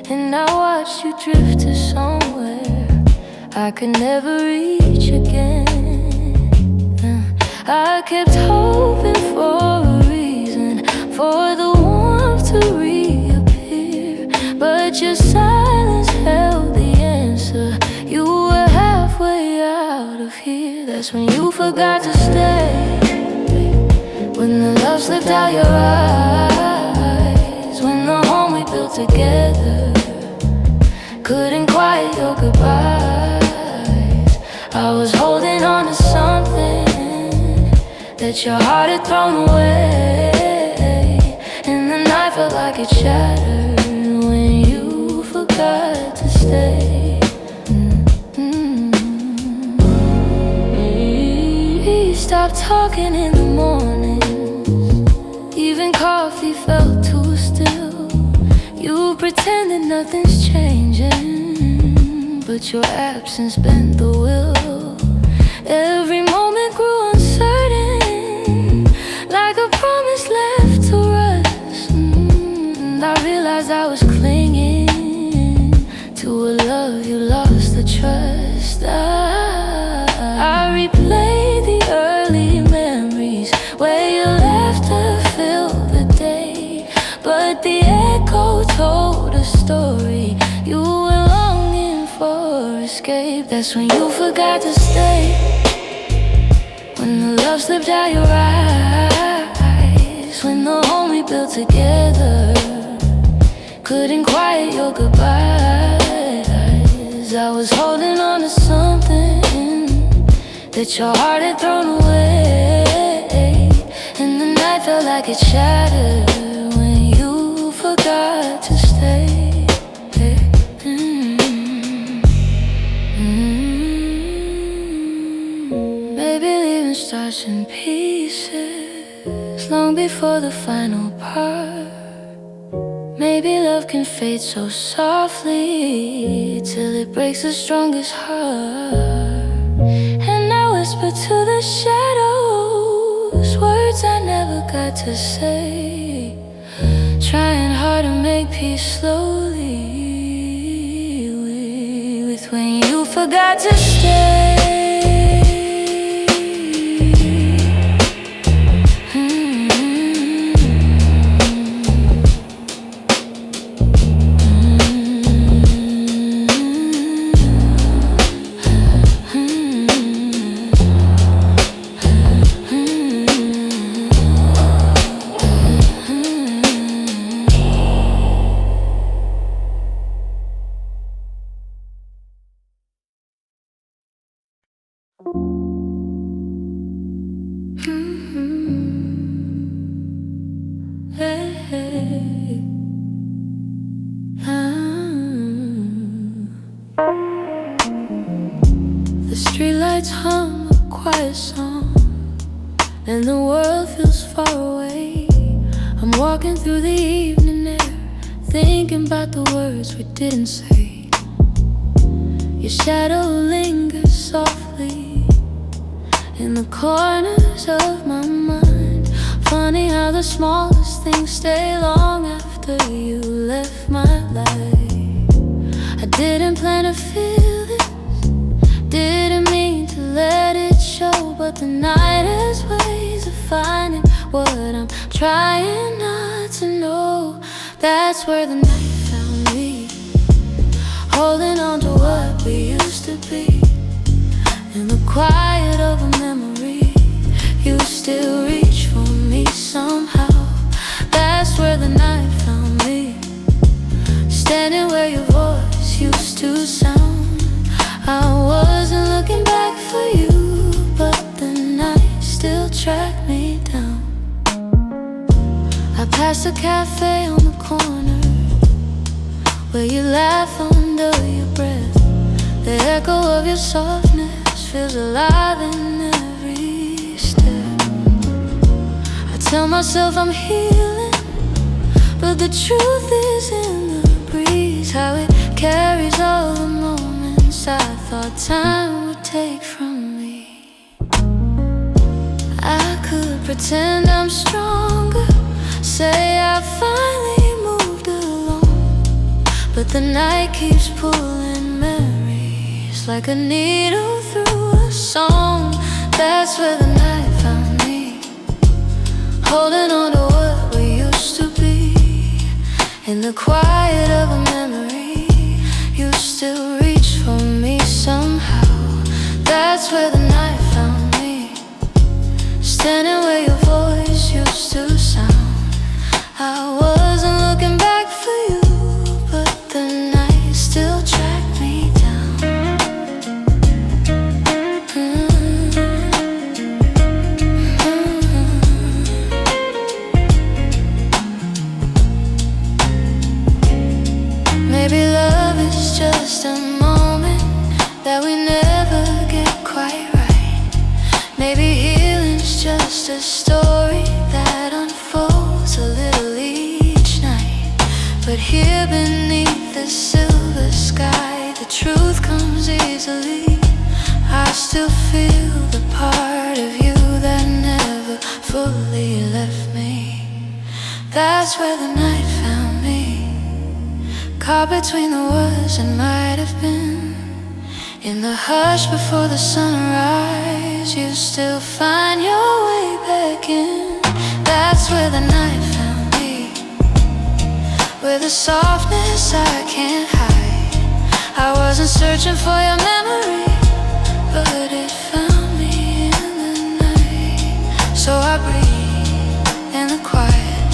and I watched you drift to somewhere I could never reach again. I kept hoping for a reason for the warmth to reappear, but your silence held the answer. You were halfway out of here. That's when you forgot to stay, when the love slipped out your eyes, when the home we built together couldn't quiet your goodbyes. I was holding on to something that your heart had thrown away, and the night felt like it shattered when you forgot to stay. We stopped talking in the mornings, even coffee felt too still. You pretended nothing's changing, but your absence bent the will. Every moment grew uncertain, like a promise left to rust. And I realized I was clinging to a love you lost the trust. I replayed the early memories where your laughter filled the day, but the echo told a story. You were longing for escape. That's when you forgot to stay, when the love slipped out your eyes, when the home we built together couldn't quiet your goodbyes. I was holding on to something that your heart had thrown away, and the night felt like it shattered when you forgot to stay. Maybe leaving starts in pieces long before the final part. Maybe love can fade so softly till it breaks the strongest heart. And I whisper to the shadows words I never got to say, trying hard to make peace slowly with when you forgot to stay. The streetlights hum a quiet song, and the world feels far away. I'm walking through the evening air, thinking about the words we didn't say. Your shadow lingers softly in the corners of my mind. Funny how the smallest things stay long after you left my life. I didn't plan to feel this, didn't mean to let it show, but the night has ways of finding what I'm trying not to know. That's where the night found me, holding on to what we used to be. In the quiet of a memory, you still reach for me somehow. That's where the night found me, standing where your voice used to sound. I wasn't looking back for you, but the night still tracked me down. I passed a cafe on the corner where you laugh under your breath. The echo of your softness feels alive in every step. I tell myself I'm healing, but the truth is in the breeze, how it carries all the moments I thought time would take from me. I could pretend I'm stronger, say I finally moved along, but the night keeps pulling memories like a needle through a song. That's where the night found me, holding on to what we used to be. In the quiet of a memory, you still reach for me somehow. That's where the night found me, standing where your voice used to sound. I wasn't looking back for you, but the night still tracked me down. Maybe love is just a moment that we never get quite right. Maybe healing's just a story that unfolds a little each night. But here beneath the silver sky, the truth comes easily. I still feel the part of you that never fully left me. That's where the night found me, caught between the words that might have been. In the hush before the sunrise, you still find your way back in. That's where the night found me, with a softness I can't hide. I wasn't searching for your memory, but it found me in the night. So I breathe in the quiet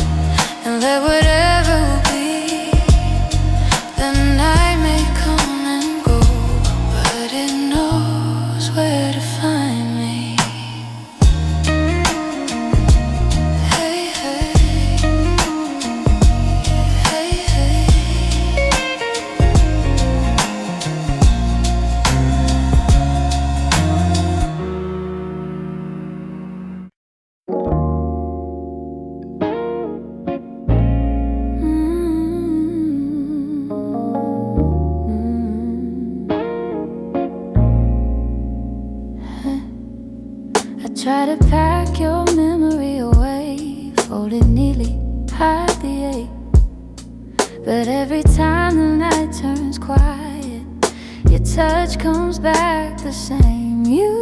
and let whatever will be. The night may come and go, but it knows where to find me. Hey, hey, hey, hey. Try to pack your memory away, fold it neatly, hide the ache. But every time the night turns quiet, your touch comes back the same. You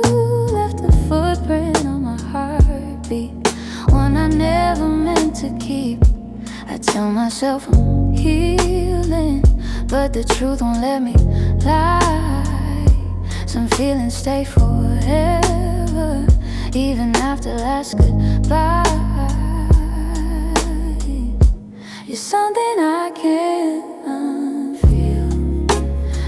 left a footprint on my heartbeat, one I never meant to keep. I tell myself I'm healing, but the truth won't let me lie. Some feelings stay forever, even after last goodbye. You're something I can't feel,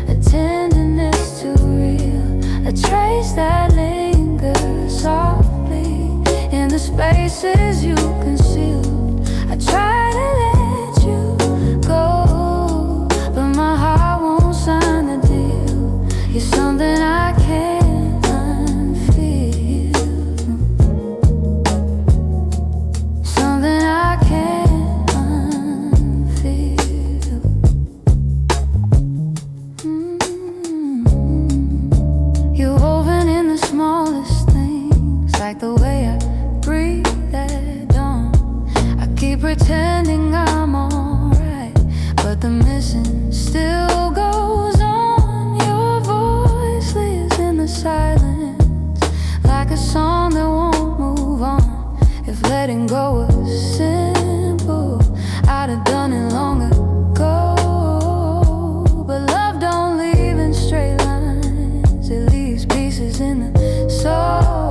a tenderness too real, a trace that lingers softly in the spaces you concealed. I try to let you go, but my heart won't sign the deal. You're something I can't like the way I breathe at dawn. I keep pretending I'm alright, but the missing still goes on. Your voice lives in the silence, like a song that won't move on. If letting go was simple, I'd have done it long ago. But love don't leave in straight lines, it leaves pieces in the soul.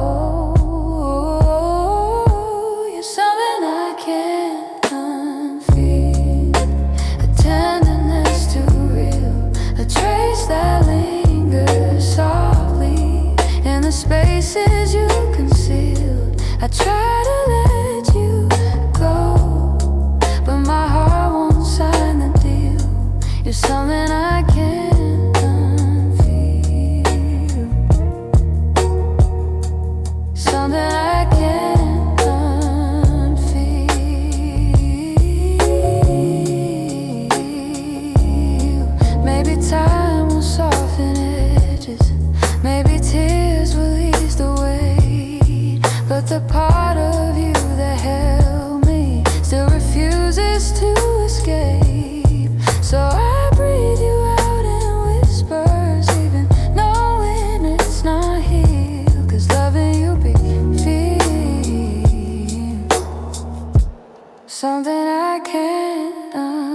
You're something I can't unfeel, a tenderness too real, a trace that lingers softly in the spaces you concealed. I try to let you go, but my heart won't sign the deal. You're something I can't unfeel, something I can't unfeel. Maybe time will soften edges, maybe tears will ease the weight, but the part of you that held me still refuses to escape. So I breathe you out in whispers, even knowing it's not here. 'Cause loving you be feel something I can't unfeel.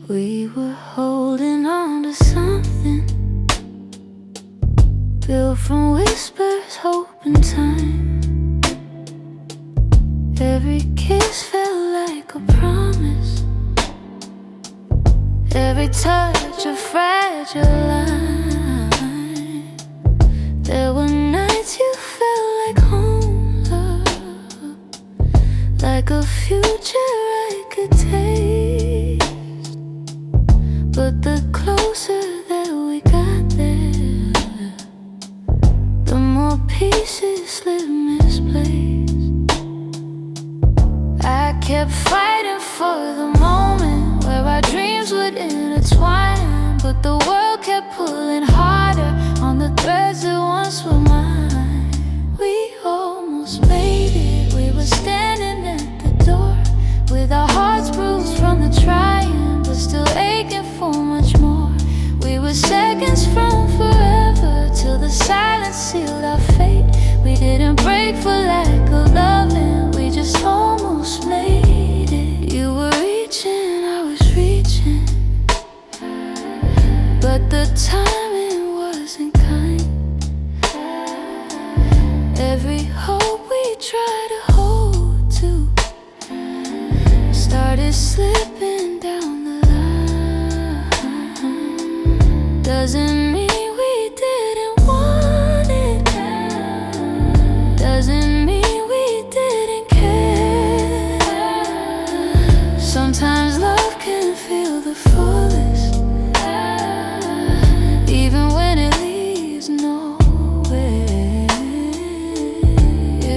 We were holding on to something built from whispers, hope, and time. Every kiss felt like a promise, every touch a fragile line. There were nights you felt like home, love, like a future I could taste. But the closer that we got there, the more pieces slip misplaced. I kept fighting for the moment where our dreams would intertwine, but the world kept pulling harder on the threads that once were mine. We almost made it, we were standing at the door, with our hearts bruised from the trying, but still aching for much more. We were seconds from forever, till the silence sealed our fate. We didn't break for lack of loving, we just almost made it. You were reaching, I was reaching, but the timing wasn't kind. Every hope we tried to hold to started slipping down the line. Doesn't mean we didn't want it, doesn't mean we didn't care. Sometimes love can feel the fullest, even when it leaves nowhere.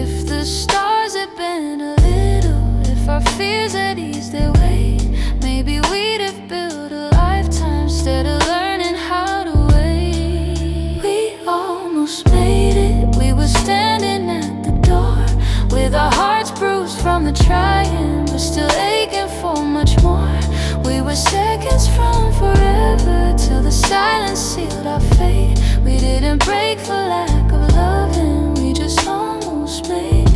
If the stars had been a little, if our fears had eased their weight, maybe we'd have built a lifetime instead of learning how to wait. We almost made it, we were standing at the door, with our hearts bruised from the trying, but still aching for much more. We were seconds from forever, till the silence sealed our fate. We didn't break for lack of loving, we just almost made it.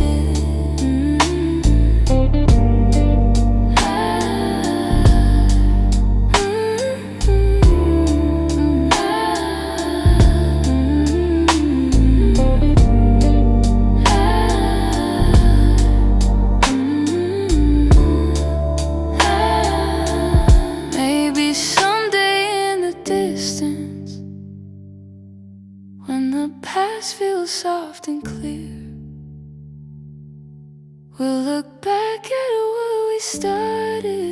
Maybe someday in the distance soft and clear. We'll look back at where we started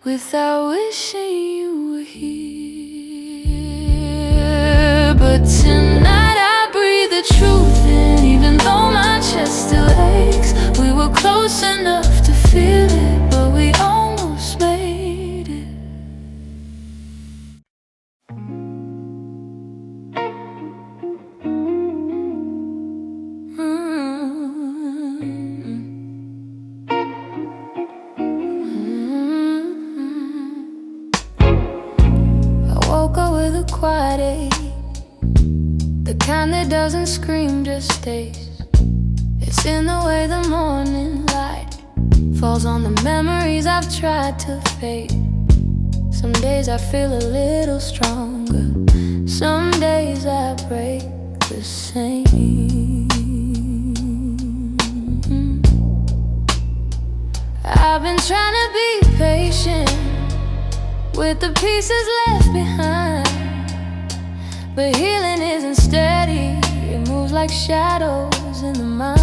without wishing you were here. But tonight I breathe the truth in, even though my chest still aches. We were close enough to feel it, but we almost made it. I woke up with a quiet ache, the kind that doesn't scream, just stays. It's in the way the morning light falls on the memories I've tried to fade. Some days I feel a little stronger, some days I break the same. I've been trying to be patient with the pieces left behind, but healing isn't steady, it moves like shadows in the mind.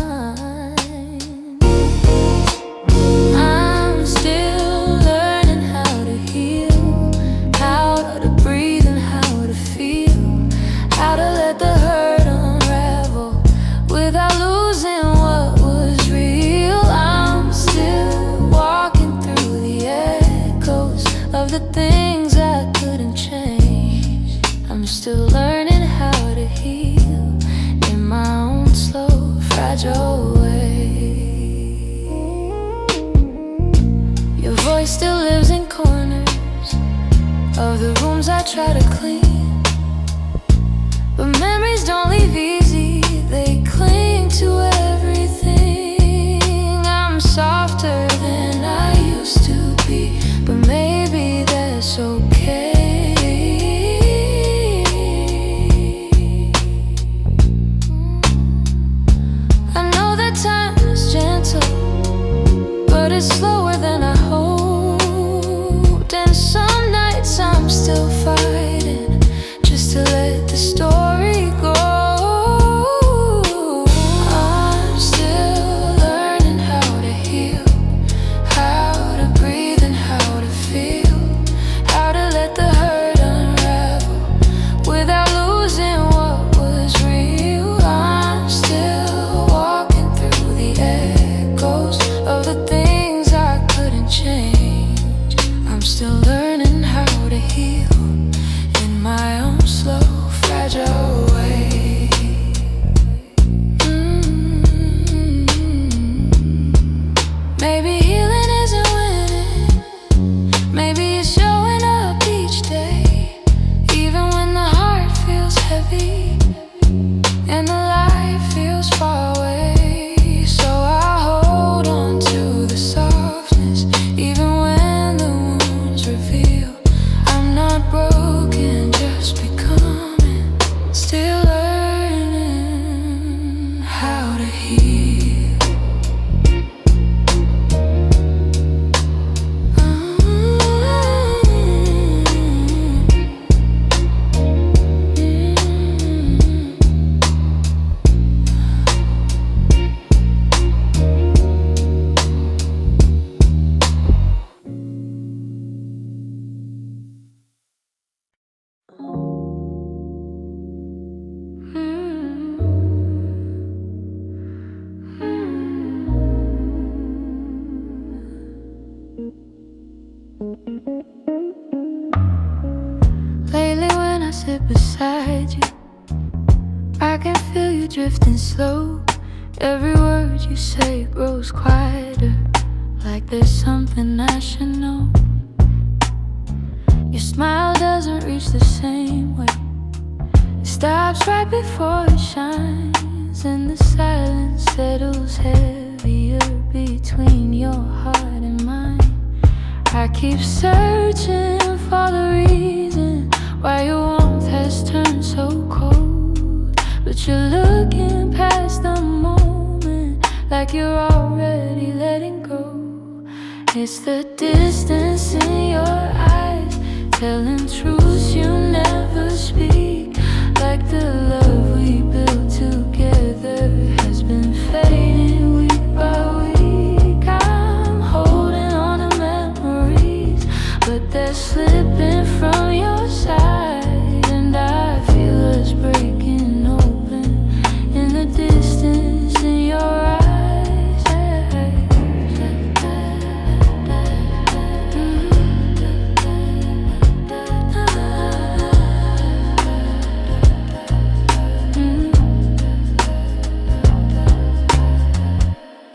I'm still learning how to heal, how to breathe and how to feel, how to let the hurt unravel without losing what was real. I'm still walking through the echoes of the things I couldn't change. I'm still learning how to heal in my own slow, fragile way. Your voice still lives in corners of the rooms I try to clean, but memories don't leave easy, they cling to everything. I'm softer than I used to be, but maybe that's okay. I know that time is gentle, but it's slower than I hoped. And some nights I'm still fighting just to let the story go. I'm still learning how to heal, how to breathe and how to feel, how to let the hurt unravel without losing what was real. I'm still walking through the echoes of the things I couldn't change. I'm still learning how to heal in my own slow, fragile way. Maybe healing isn't winning, maybe it's showing up each day, even when the heart feels heavy and the light feels far away. So I hold on to the softness, even when the wounds reveal I'm not broken, just becoming, still learning how to heal. Lately when I sit beside you, I can feel you drifting slow. Every word you say grows quieter, like there's something I should know. Your smile doesn't reach the same way, it stops right before it shines, and the silence settles heavier between your heart and mine. I keep searching for the reason why your warmth has turned so cold, but you're looking past the moment like you're already letting go. It's the distance in your eyes, telling truths you never speak, like like the love we built together has been fading week by week. I'm holding on to memories, but they're slipping from your side, and I feel us breaking open in the distance in your eyes.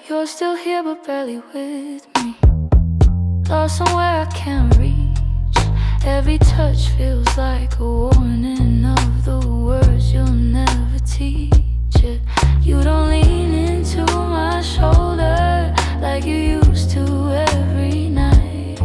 You're still here but barely with me, lost somewhere I can't reach. Every touch feels like a warning of the words you'll never teach. You don't lean into my shoulder like you used to every night,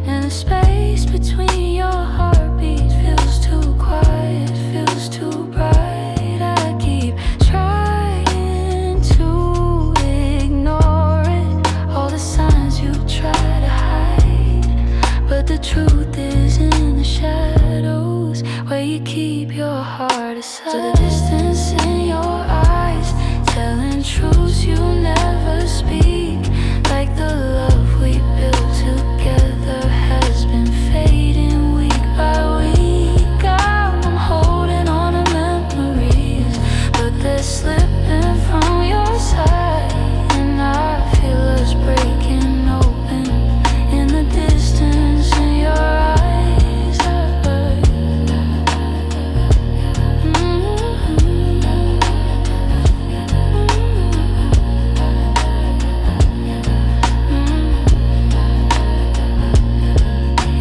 and the space between your heartbeats feels too quiet, feels too bright. I keep trying to ignore it, all the signs you try to hide, but the truth is in the shadows where you keep your heart aside. So the distance in your eyes, telling truths you never speak, like the love we built together has been fading week by week. I'm holding on to memories, but they're slipping from your side, and I feel us breaking open in the distance in your eyes.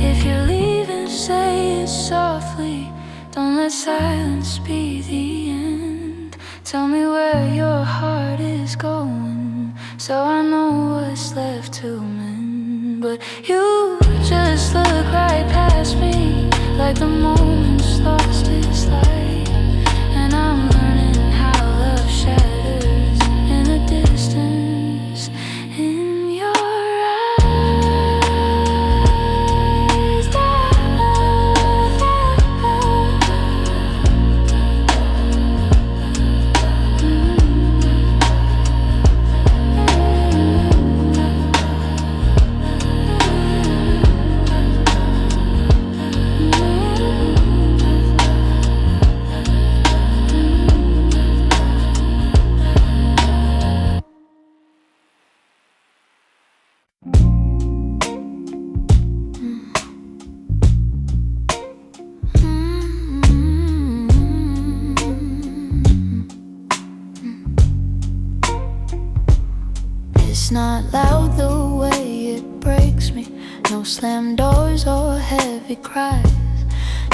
If you're leaving, say it softly, don't let silence be the end. Tell me where your heart is going, so I know what's left to mend. But you just look right past me, like the moment's lost its light, and I'm learning how love shatters in the distance in your eyes. It's not loud the way it breaks me, no slam doors or heavy cries,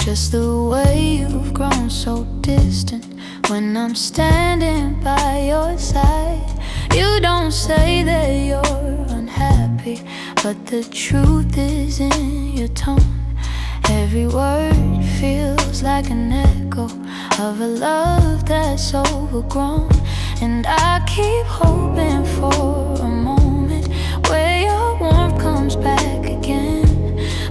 just the way you've grown so distant when I'm standing by your side. You don't say that you're unhappy, but the truth is in your tone. Every word feels like an echo of a love that's overgrown, and I keep hoping for a moment where your warmth comes back again,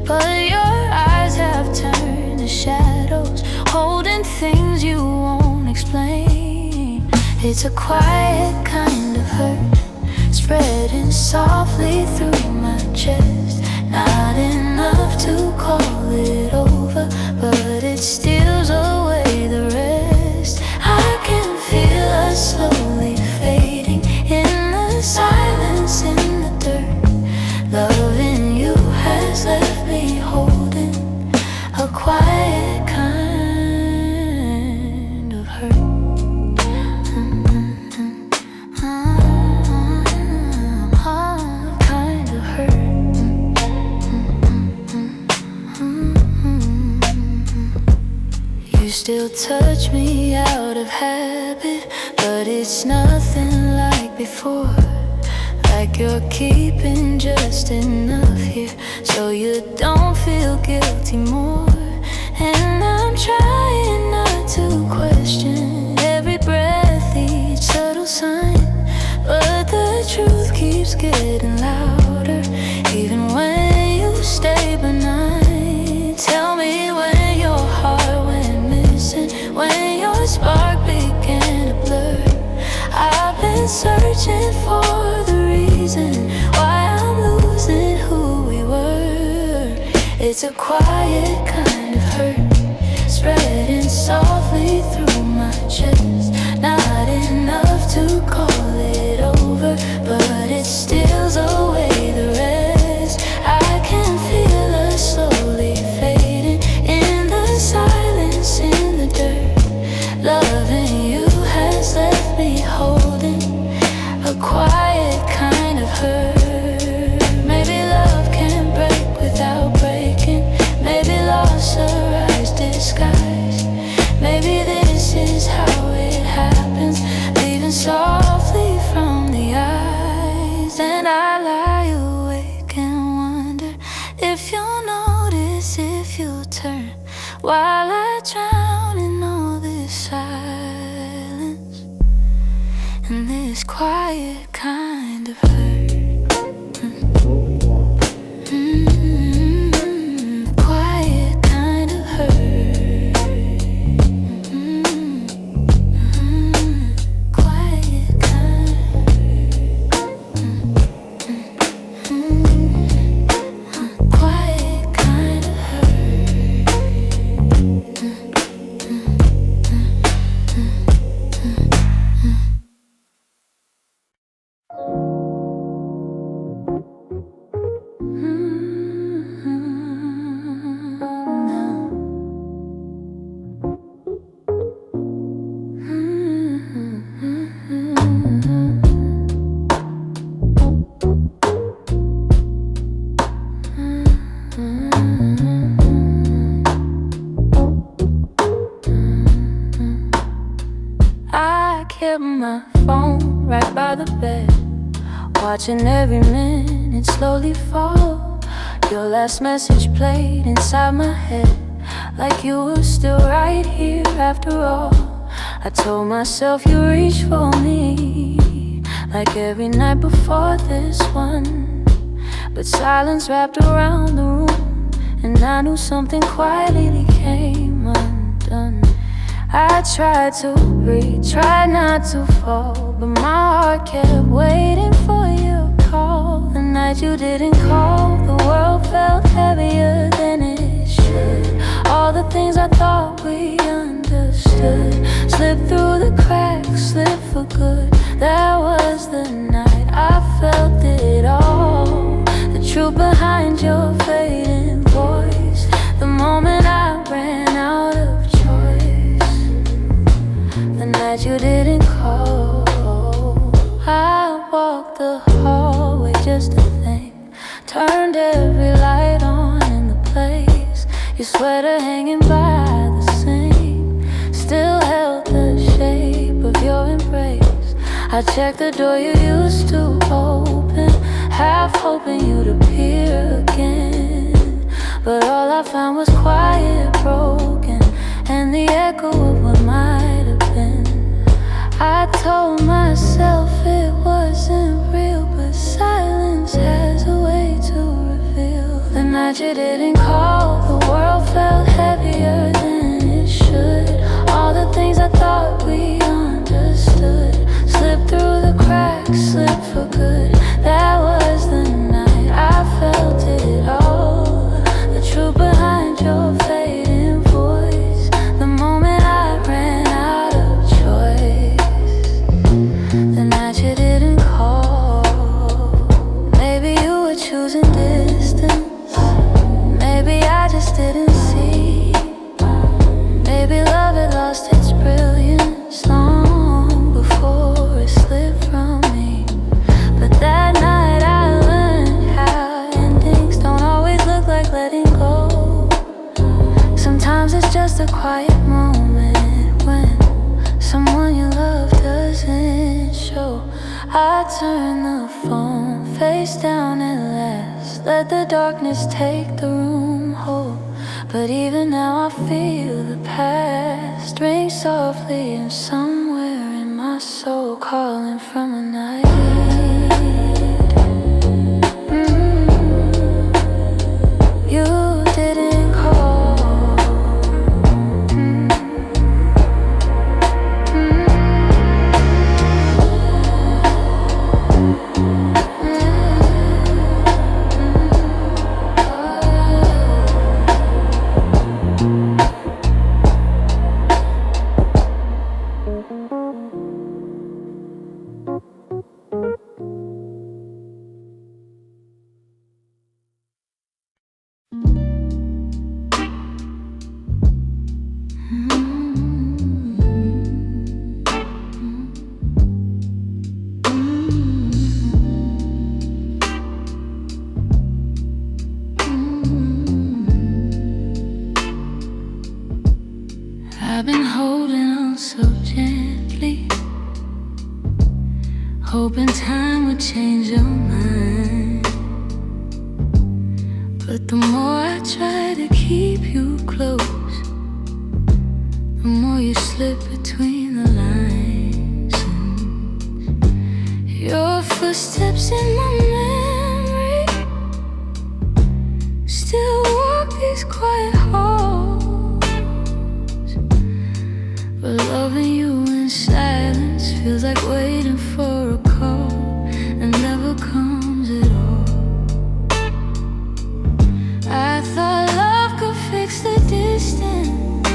but your eyes have turned to shadows, holding things you won't explain. It's a quiet kind of hurt, spreading softly through my chest. Not enough to call it over, but it steals away the rest. I can feel us slowly fading in the silence, in the dirt. Loving you has left me holding a quiet kind of hurt. Kind of hurt. You still touch me out of habit, but it's nothing like before. Like you're keeping just enough here so you don't feel guilty more. And I'm trying not to question every breath, each subtle sign, but the truth keeps getting louder, even when you stay benign. Tell me when your heart went missing, when your searching for the reason why I'm losing who we were. It's a quiet kind of hurt, spreading softly through my chest. Not enough to call it over, but it steals away the rest. I can feel us slowly fading in the silence, in the dirt. Loving you has left me holding a quiet kind of hurt. Maybe love can break without breaking. Maybe loss arrives disguised. Maybe this is how it happens, leaving softly from the eyes. And I lie awake and wonder if you'll notice, if you'll turn, while I drown in all this silence and this quiet kind of hurt. Quiet kind of hurt. Quiet kind of quiet kind of I kept my phone right by the bed, watching every minute slowly fall. Your last message played inside my head, like you were still right here after all. I told myself you reached for me, like every night before this one. But silence wrapped around the room, and I knew something quietly came undone. I tried to breathe, tried not to fall, but my heart kept waiting for your call. The night you didn't call, the world felt heavier than it should. All the things I thought we understood slipped through the cracks, slipped for good. That was the night I felt it all, the truth behind your fading voice. The moment I ran out of choice, the night you didn't call. I walked the hallway just to think, turned every light on in the place. Your sweater hanging by the sink still held the shape of your embrace. I checked the door you used to open, half hoping you'd appear again. But all I found was quiet, broken, and the echo of what might have been. I told myself it wasn't real, but silence has a way to reveal. The night you didn't call, the world felt heavier than it should. All the things I thought we understood slipped through the cracks, slipped for good. That was the night I felt it all, the truth behind your fading voice. The moment I ran out of choice, the night you didn't call. Maybe you were choosing distance, maybe I just didn't see. Maybe love had lost its brilliance long before it slipped from me. But that night I learned how endings don't always look like letting go. Sometimes it's just a quiet moment when someone you love doesn't show. I turn the phone face down at last, let the darkness take the room whole. But even now I feel the past ring softly, and somewhere in my soul calling from a night. You didn't call. I've been holding on so gently, hoping time would change your mind. But the more I try to keep you close, the more you slip between the lines. And your footsteps in my memory still walk these quiet halls. But loving you in silence feels like waiting for a call that never comes at all. I thought love could fix the distance,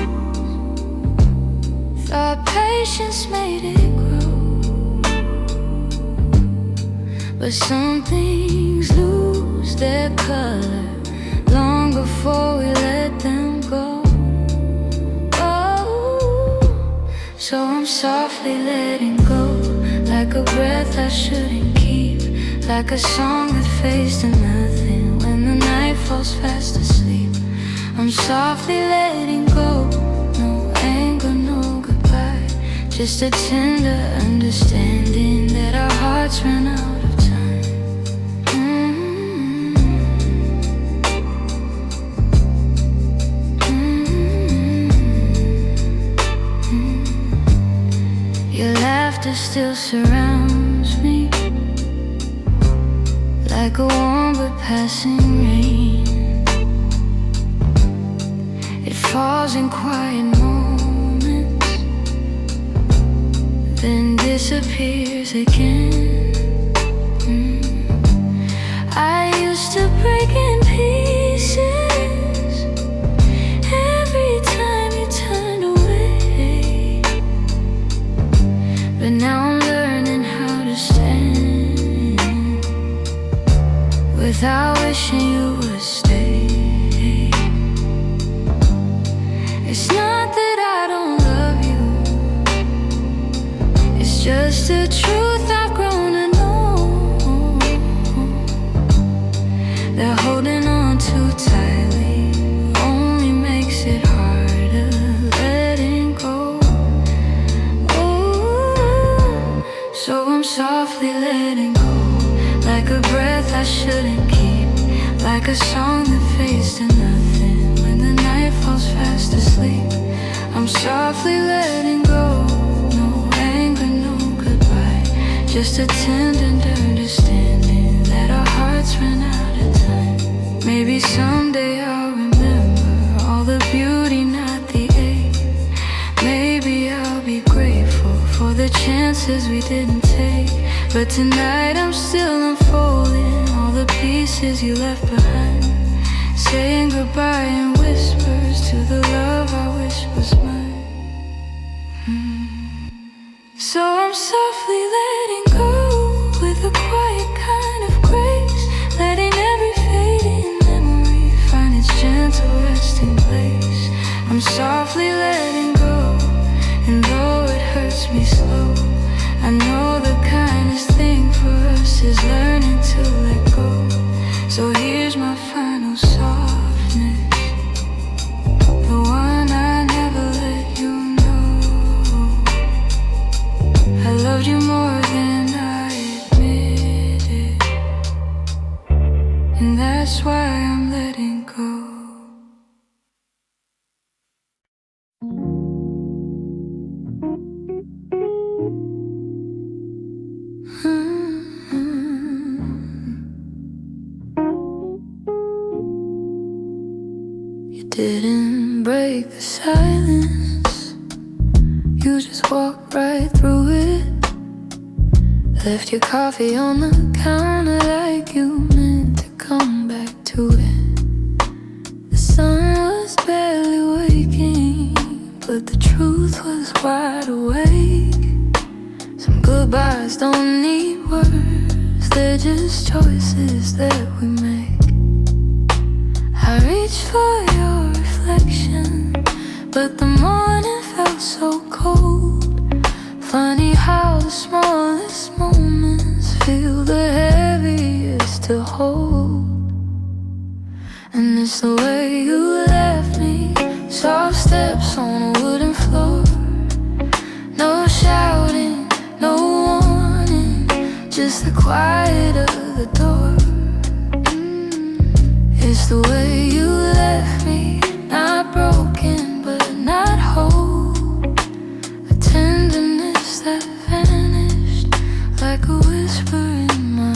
thought patience made it grow. But some things lose their color long before we let them go. So I'm softly letting go, like a breath I shouldn't keep, like a song that fades to nothing when the night falls fast asleep. I'm softly letting go, no anger, no goodbye, just a tender understanding that our hearts ran out of time. Your laughter still surrounds me, like a warm but passing rain. It falls in quiet moments, then disappears again. I used to break in pieces every time you turned away, but now I'm learning how to stand without wishing you would stay. It's not that I don't love you, it's just the truth I've grown to know, that holding on too tightly only makes it harder letting go. So I'm softly letting go, like a breath I shouldn't keep, like a song that fades to nothing when the night falls fast asleep. I'm softly letting go, no anger, no goodbye, just a tender understanding that our hearts ran out of time. Maybe someday I'll remember all the beauty, not the ache. Maybe I'll be grateful for the chances we didn't take. But tonight I'm still unfolding all the pieces you left behind, saying goodbye in whispers to the love I wish was mine. So I'm softly letting go with a quiet kind of grace, letting every fading memory find its gentle resting place. I'm softly letting go, and though it hurts me slow, I know the kindest thing for us is learning to let go. So here's my final softness, the one I never let you know. I loved you more than I admitted, and that's why I'm letting go. You didn't break the silence, you just walked right through it. Left your coffee on the counter like you meant to come back to it. The sun was barely waking, but the truth was wide awake. Some goodbyes don't need words, they're just choices that we make. I reached for your reflection, but the morning felt so cold. Funny how the smallest moments feel the heaviest to hold. And it's the way you left me, soft steps on a wooden floor. the quiet of the door. It's the way you left me, not broken but not whole. A tenderness that vanished like a whisper in my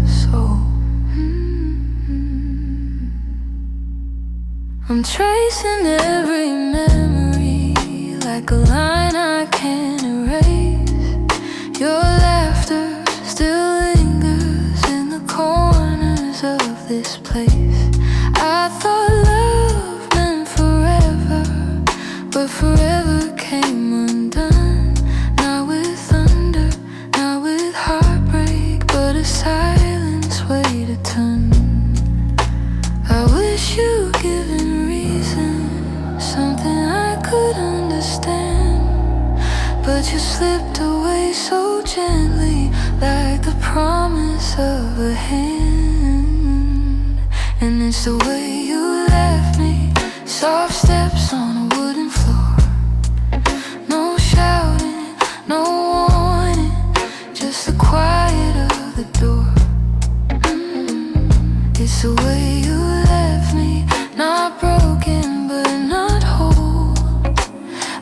soul. I'm tracing every memory like a line I can't erase. Your laughter still lingers in the corners of this place. I thought love meant forever, but forever came undone. Not with thunder, not with heartbreak, but a silence weighed a ton. I wish you'd given reason, something I could understand, but you slipped away so gently, like the promise of a hand. And it's the way you left me, soft steps on a wooden floor. No shouting, no warning, just the quiet of the door. It's the way you left me, not broken but not whole.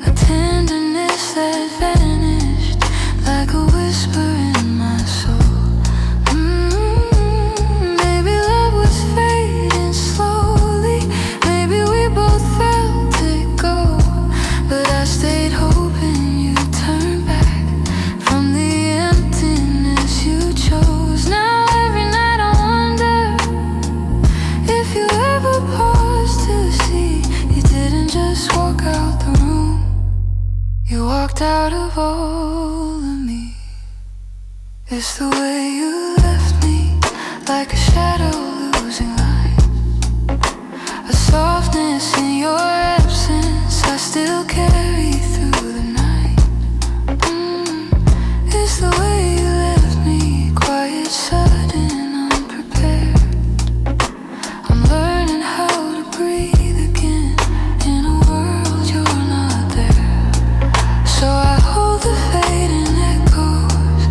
A tenderness that vanished like a whisper in my soul. Maybe love was fading slowly, maybe we both felt it go, but I stayed hoping you'd turn back from the emptiness you chose. Now every night I wonder if you ever paused to see you didn't just walk out the room, you walked out of all of me. It's the way you left me, like a shadow losing light. A softness in your absence I still carry through the night. It's the way you left me, quiet, sudden, unprepared. I'm learning how to breathe again in a world you're not there. So I hold the fading echoes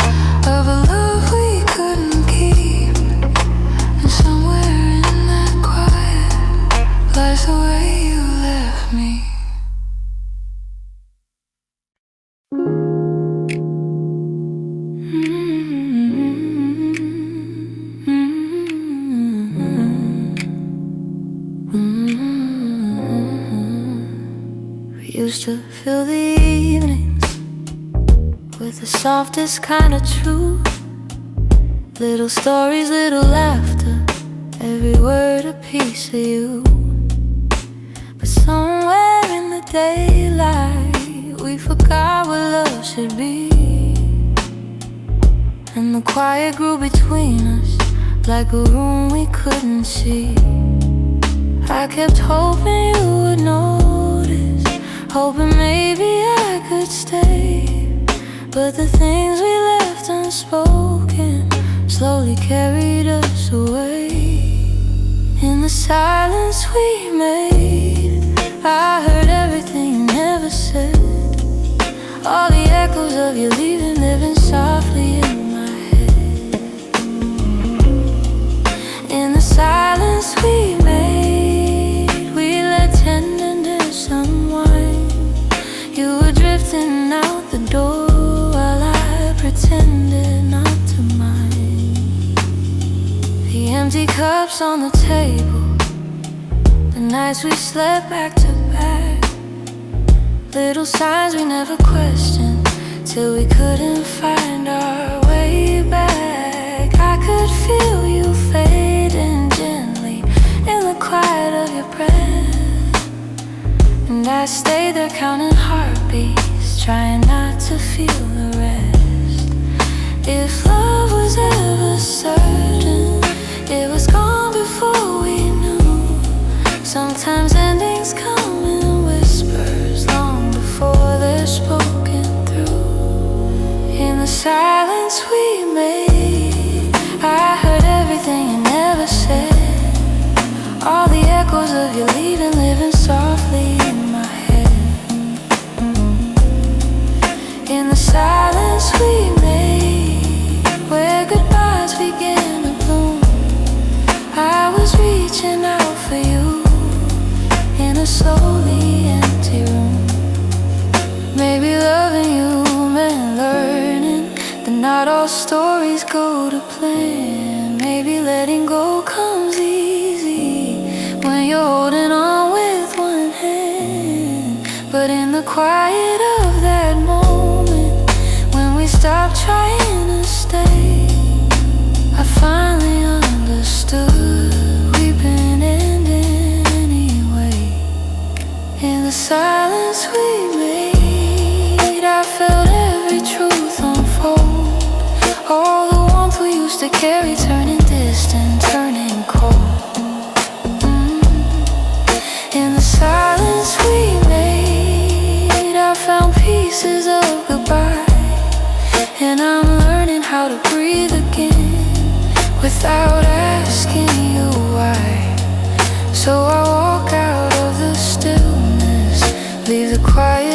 of a love we couldn't keep, and somewhere in that quiet lies the way you left me. We used to fill the evenings with the softest kind of truth. Little stories, little laughter, every word a piece of you. But somewhere in the daylight we forgot what love should be, and the quiet grew between us like a room we couldn't see. I kept hoping you would notice, hoping maybe I could stay, but the things we left unspoken slowly carried us away. In the silence we made, I heard everything you never said. All the echoes of you leaving living softly in my head. In the silence we made, we let tenderness unwind. You were drifting out the door while I pretended not to mind. The empty cups on the table, the nights we slept back to back, little signs we never questioned till we couldn't find our way back. I could feel you fading gently in the quiet of your breath, and I stayed there counting heartbeats, trying not to feel the rest. If love was ever certain, it was gone before we knew. Sometimes endings come in whispers long before they're spoken through. In the silence we made, I heard everything you never said. All the echoes of you leaving living softly in my head. In the silence we made, where goodbye slowly empty room. Maybe loving you meant learning that not all stories go to plan. Maybe letting go comes easy when you're holding on with one hand. But in the quiet of that moment, when we stop trying to stay, I finally understood we've been ending anyway. In the silence we made, I felt every truth unfold. All the warmth we used to carry turning distant, turning cold. In the silence we made, I found pieces of goodbye. And I'm learning how to breathe again without asking you why. So I walk out of the stillness, leave the quiet